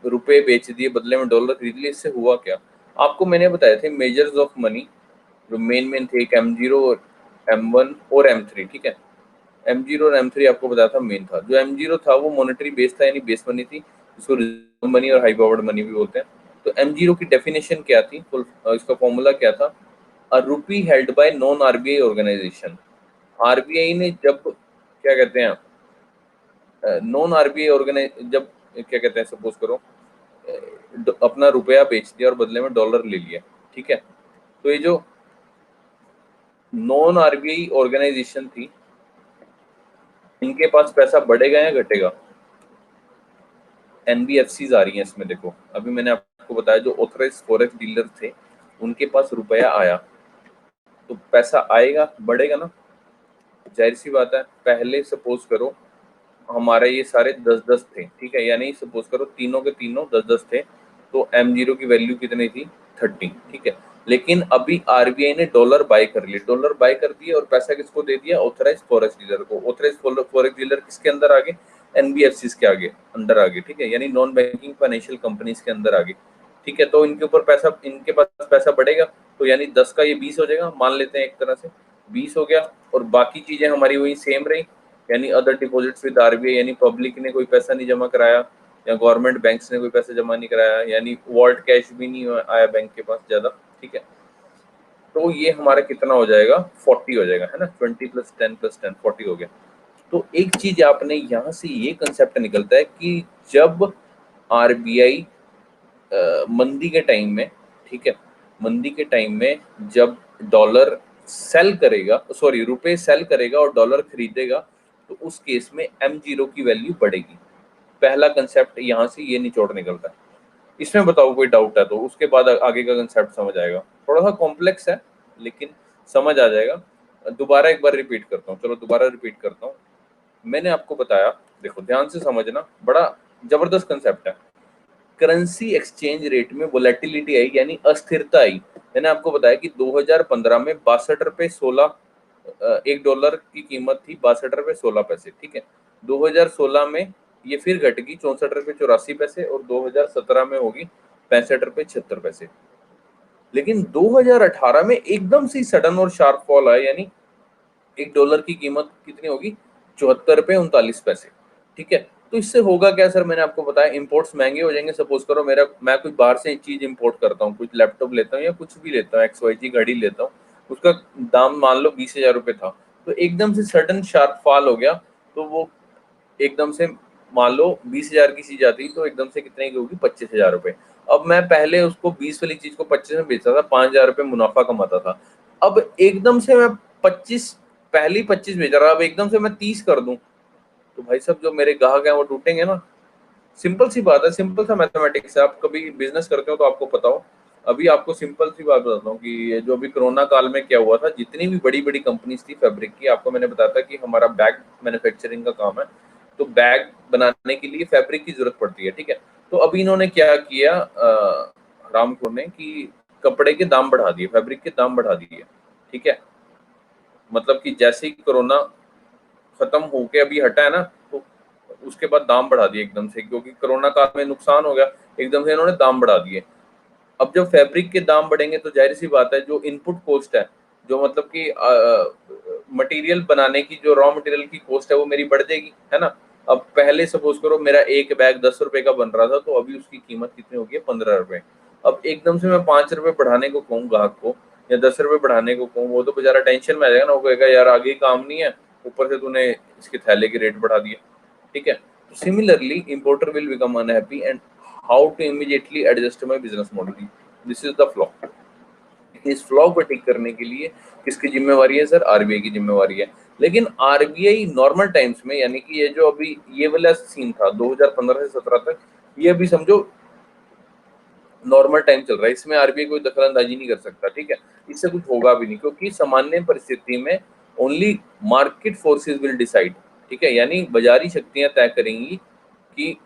रुपए बेच दिए, बदले में डॉलर खरीद लिए, इससे हुआ क्या। आपको मैंने बताया थे मेजर्स ऑफ मनी, जो मेन थे, एक M0, M1 और M3, ठीक है। M0 और M3 आपको बताया था मेन था। जो M0 था वो मॉनेटरी बेस था, यानी बेस मनी थी, इसको रिजर्व मनी और हाई पावर्ड मनी भी बोलते हैं। तो M0 की डेफिनेशन क्या थी, इसका फॉर्मूला क्या था? A rupee held by non RBI organisation. RBI ने जब क्या कहते हैं, नॉन आरबीआई ऑर्गेनाइज, जब क्या कहते हैं, सपोज करो अपना रुपया बेच दिया और बदले में डॉलर ले लिया, ठीक है। तो ये जो नॉन आरबीआई ऑर्गेनाइजेशन थी, इनके पास पैसा बढ़ेगा या घटेगा? एनबीएफसीज आ रही हैं इसमें, देखो अभी मैंने आपको आपको बताया जो ऑथराइज फॉरेक्स डीलर थे उनके पास रुपया आया तो पैसा आएगा, बढ़ेगा ना, जाहिर सी बात है। पहले सपोज करो हमारे ये सारे 10-10 थे, ठीक है, यानी सपोज करो तीनों के तीनों 10-10 थे, तो M0 की वैल्यू कितनी थी 30, ठीक है। लेकिन अभी आरबीआई ने डॉलर बाय कर लिए, डॉलर बाय कर दिए और पैसा किसको दे दिया, ऑथराइज फॉरेक्स डीलर को। ऑथराइज फॉरेक्स डीलर किसके अंदर आ गए, एनबीएफसी के आगे अंदर आ गए, ठीक है, यानी नॉन बैंकिंग फाइनेंशियल कंपनीज के अंदर आ गए, ठीक है। तो इनके ऊपर पैसा, इनके पास पैसा बढ़ेगा, तो यानी 10 का ये 20 हो जाएगा, मान लेते हैं एक तरह से 20 हो गया, और बाकी चीजें हमारी वही सेम रही, यानी अदर डिपॉजिट्स विद आरबीआई, यानी पब्लिक ने कोई पैसा नहीं जमा कराया या गवर्नमेंट बैंक्स ने कोई पैसा जमा नहीं कराया, यानी वॉल्ट कैश भी नहीं आया बैंक के पास ज्यादा, ठीक है। तो ये हमारा कितना हो जाएगा, 40 हो जाएगा, है ना, 20 + 10 + 10 40 हो गया। तो एक चीज आपने यहाँ से ये कंसेप्ट निकलता है कि जब आरबीआई मंदी के टाइम में, ठीक है, मंदी के टाइम में जब डॉलर सेल करेगा, सॉरी रुपए सेल करेगा और डॉलर खरीदेगा, तो उस केस में M0 की वैल्यू बढ़ेगी। पहला कंसेप्ट यहाँ से ये निचोड़ निकलता है। इसमें बताओ कोई डाउट है तो, उसके बाद आगे का कंसेप्ट समझ आएगा। थोड़ा सा कॉम्प्लेक्स है लेकिन समझ आ जाएगा। दोबारा एक बार रिपीट करता हूँ, चलो दोबारा रिपीट करता हूँ। मैंने आपको बताया, देखो ध्यान से समझना, बड़ा जबरदस्त कंसेप्ट है। करेंसी एक्सचेंज रेट में वोलेटिलिटी आई, यानी अस्थिरता आई। मैंने आपको बताया कि 2015 में 62 रुपए 16, $1 की कीमत थी 62 रुपए 16 पैसे, ठीक है। 2016 में ये फिर घट गई 64 रुपए 84 पैसे और 2017 में होगी 65 रुपए 76 पैसे। लेकिन 2018 में एकदम से सडन और शार्प फॉल आया, यानी $1 की कीमत कितनी होगी, 74 रुपए 39 पैसे, ठीक है। तो इससे होगा क्या सर, मैंने आपको बताया इंपोर्ट्स महंगे हो जाएंगे। सपोज करो मैं कुछ बाहर से चीज इंपोर्ट करता हूँ, कुछ लैपटॉप लेता हूँ या कुछ भी लेता हूँ, XYZ घड़ी लेता हूँ, उसका दाम मान लो 20,000 रुपए था, तो एकदम से सडन शार्प फॉल हो गया, तो वो एकदम से मान लो 20,000 की चीज आती तो एकदम से कितने की होगी, 25,000 रुपए। अब मैं पहले उसको 20 वाली चीज को 25 में बेचता था, 5,000 रुपए मुनाफा कमाता था। अब एकदम से मैं 25, पहली 25 बेच रहा, अब एकदम से मैं 30 कर दूं, तो भाई साहब जो मेरे ग्राहक हैं वो टूटेंगे ना। सिंपल सी बात है, सिंपल सा मैथमेटिक्स है। आप कभी बिजनेस करते हो तो आपको पता हो। अभी आपको सिंपल सी बात बताता हूँ कि ये जो अभी कोरोना काल में क्या हुआ था, जितनी भी बड़ी बड़ी कंपनीज थी फैब्रिक की, आपको मैंने बताया था कि हमारा बैग मैन्युफैक्चरिंग का काम है, तो बैग बनाने के लिए फैब्रिक की जरूरत पड़ती है, ठीक है। तो अभी इन्होंने क्या किया, रामको ने, कि कपड़े के दाम बढ़ा दिए, फैब्रिक के दाम बढ़ा दिए, ठीक है। मतलब कि जैसे ही कोरोना खत्म होके अभी हटा है ना, तो उसके बाद दाम बढ़ा दिए एकदम से, क्योंकि कोरोना काल में नुकसान हो गया, एकदम से इन्होंने दाम बढ़ा दिए। अब जब फैब्रिक के दाम बढ़ेंगे तो जाहिर सी बात है जो इनपुट कॉस्ट है, जो मतलब कि मटेरियल बनाने की जो रॉ मटेरियल की कॉस्ट है वो मेरी बढ़ जाएगी, है ना। अब पहले सपोज करो मेरा एक बैग 10 रुपए का बन रहा था, तो अभी उसकी कीमत कितनी होगी, 15 रुपए। अब एकदम से मैं 5 रुपए बढ़ाने को कहूँ ग्राहक को, या 10 रुपए बढ़ाने को कहूँ, वो तो बेचारा टेंशन में आ जाएगा ना, वो कहेगा यार आगे काम नहीं है, ऊपर से तूने इसके थैले के रेट बढ़ा दिए, ठीक है। तो similarly importer will become unhappy and how to immediately adjust my business model, this is the flaw. इस फ्लॉ को ठीक करने के लिए किसकी जिम्मेवारी है सर, आरबीआई की जिम्मेवारी है। लेकिन आरबीआई नॉर्मल टाइम्स में, यानी कि ये जो अभी ये वाला सीन था 2015 से 17 तक, ये अभी समझो नॉर्मल टाइम चल रहा है, इसमें आरबीआई कोई दखल अंदाजी नहीं कर सकता, ठीक है। इससे कुछ होगा भी नहीं, क्योंकि सामान्य परिस्थिति में only market forces will decide, ठीक है, यानी बाजारी शक्तियां तय करेंगी कि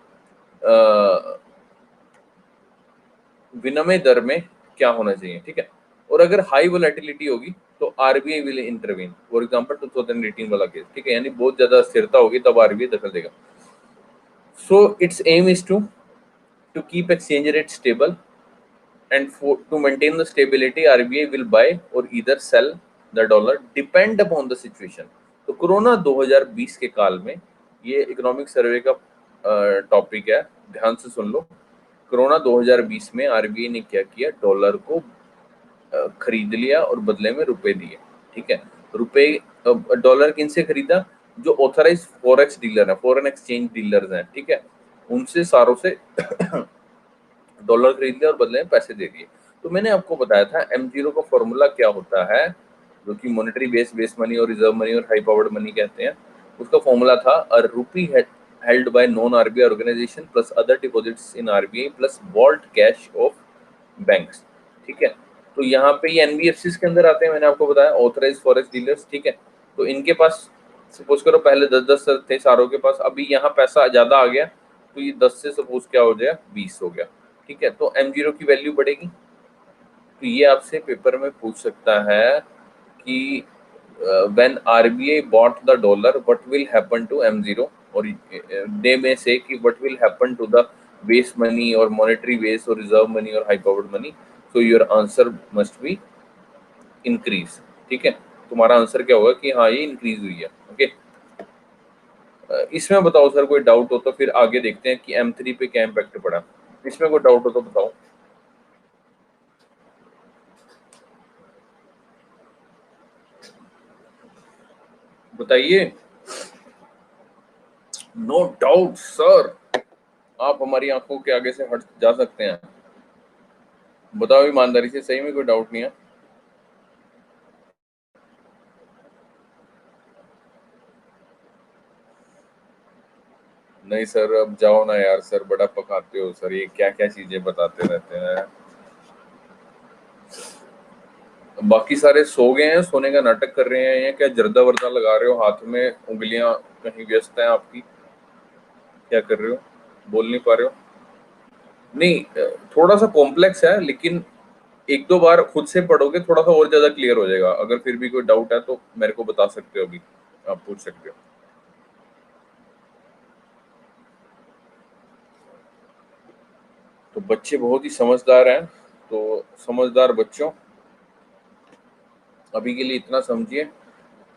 विनिमय दर में क्या होना चाहिए, ठीक है। और अगर हाई वोलेटिलिटी होगी तो RBI will intervene, for example 2018 वाला केस, ठीक है, यानी बहुत ज्यादा स्थिरता होगी तब आरबीआई दखल देगा। So its aim is to keep exchange rate stable and to maintain the stability RBI will buy or either sell the dollar depend upon the situation। तो कोरोना 2020 के काल में, ये इकोनॉमिक सर्वे का टॉपिक है, ध्यान से सुन लो। कोरोना 2020 में आरबीआई ने क्या किया, डॉलर को खरीद लिया और बदले में रुपए दिए, ठीक है। रुपए डॉलर किन से खरीदा, जो ऑथराइज फॉरेक्स डीलर है, फॉरेन एक्सचेंज डीलर्स हैं, ठीक है, उनसे सारों से डॉलर खरीद लिया और बदले में पैसे दे दिए। तो मैंने आपको बताया था M0 का फॉर्मूला क्या होता है, जो कि मॉनेटरी बेस मनी और रिजर्व मनी और हाई पावर्ड मनी कहते हैं। उसका फॉर्मूला था, अ रूपी held by non-RBI organization plus other deposits in RBI plus vault cash of banks। ठीक है, तो यहाँ पे ये एनबीएफसी के अंदर आते हैं, मैंने आपको बताया ऑथराइज फॉरेक्स डीलर्स। ठीक है, तो इनके पास सपोज करो पहले 10-10 थे सारों के पास, अभी यहाँ पैसा ज्यादा आ गया तो ये 10 से सपोज क्या हो जाए 20 हो गया। ठीक है, तो M0 की वैल्यू बढ़ेगी। तो ये आपसे पेपर में पूछ सकता है कि when RBI bought the dollar, what will happen to M0? Or they may say कि what will happen to the base money or monetary base or reserve money or high powered money? So your answer must be increase। ठीक है, तुम्हारा answer क्या होगा कि हाँ ये increase हुई है। ओके, इसमें बताओ सर कोई डाउट हो तो फिर आगे देखते हैं कि M3 पे क्या इम्पैक्ट पड़ा। इसमें कोई डाउट हो तो बताओ। बताइए। नो डाउट सर, आप हमारी आंखों के आगे से हट जा सकते हैं। बताओ ईमानदारी से, सही में कोई डाउट नहीं है? नहीं सर, अब जाओ ना यार सर, बड़ा पकाते हो सर, ये क्या क्या चीजें बताते रहते हैं। बाकी सारे सो गए हैं, सोने का नाटक कर रहे हैं, या क्या जर्दा वर्दा लगा रहे हो, हाथ में उंगलियां कहीं व्यस्त हैं आपकी, क्या कर रहे हो, बोल नहीं पा रहे हो? नहीं, थोड़ा सा कॉम्प्लेक्स है, लेकिन एक दो बार खुद से पढ़ोगे थोड़ा सा और ज्यादा क्लियर हो जाएगा। अगर फिर भी कोई डाउट है तो मेरे को बता सकते हो, अभी आप पूछ सकते हो। तो बच्चे बहुत ही समझदार हैं, तो समझदार बच्चों अभी के लिए इतना समझिए।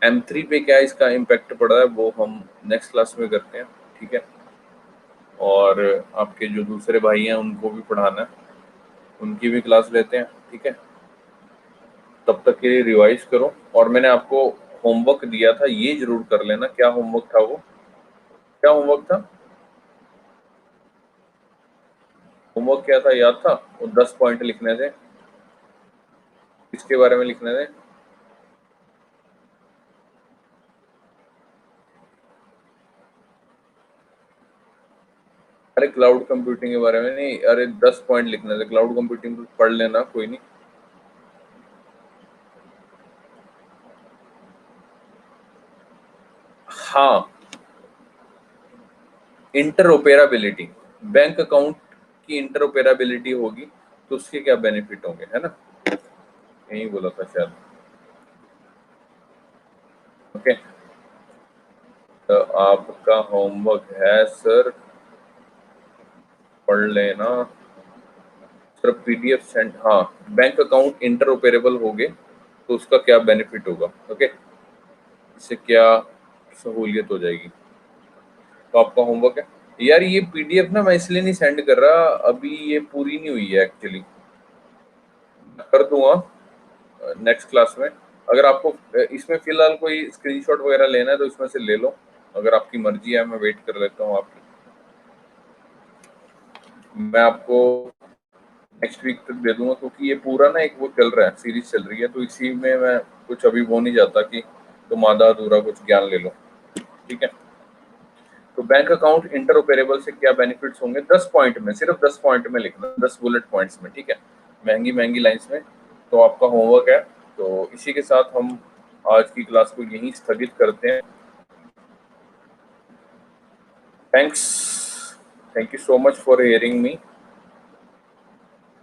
M3 पे क्या इसका इम्पैक्ट पड़ा है वो हम नेक्स्ट क्लास में करते हैं। ठीक है, और आपके जो दूसरे भाई हैं उनको भी पढ़ाना है, उनकी भी क्लास लेते हैं। ठीक है, तब तक के लिए रिवाइज करो, और मैंने आपको होमवर्क दिया था ये जरूर कर लेना। क्या होमवर्क था वो? क्या होमवर्क था? होमवर्क क्या था याद था? वो 10 पॉइंट लिखने थे। किसके बारे में लिखने थे? अरे क्लाउड कंप्यूटिंग के बारे में नहीं, अरे 10 पॉइंट लिखने थे। क्लाउड कंप्यूटिंग पढ़ लेना, कोई नहीं। हाँ, इंटरऑपरेबिलिटी, बैंक अकाउंट की इंटरऑपरेबिलिटी होगी तो उसके क्या बेनिफिट होंगे, है ना? यही बोला था शायद। ओके, तो आपका होमवर्क है सर, पढ़ लेना सर। PDF सेंड, हाँ, बैंक अकाउंट इंटरऑपरेबल हो गए तो उसका क्या बेनिफिट होगा। ओके, इससे क्या सहूलियत हो जाएगी, तो आपका होमवर्क है यार। ये PDF ना मैं इसलिए नहीं सेंड कर रहा, अभी ये पूरी नहीं हुई है एक्चुअली, कर दूंगा नेक्स्ट क्लास में। अगर आपको इसमें फिलहाल कोई स्क्रीनशॉट वगैरह लेना है तो इसमें से ले लो, अगर आपकी मर्जी है। मैं वेट कर लेता हूँ आपकी। मैं आपको नेक्स्ट वीक तक दे दूंगा, क्योंकि ये पूरा ना एक वो चल रहा है, सीरीज चल रही है, तो इसी में मैं कुछ अभी वो नहीं जाता कि तुम आधा अधूरा कुछ ज्ञान ले लो। ठीक है, तो बैंक अकाउंट इंटरऑपरेबल से क्या बेनिफिट्स होंगे 10 पॉइंट में, सिर्फ 10 पॉइंट में लिखना, 10 बुलेट पॉइंट्स में। ठीक है, महंगी महंगी लाइंस में। तो आपका होमवर्क है। तो इसी के साथ हम आज की क्लास को यहीं स्थगित करते हैं। Thanks, thank you so much for hearing me.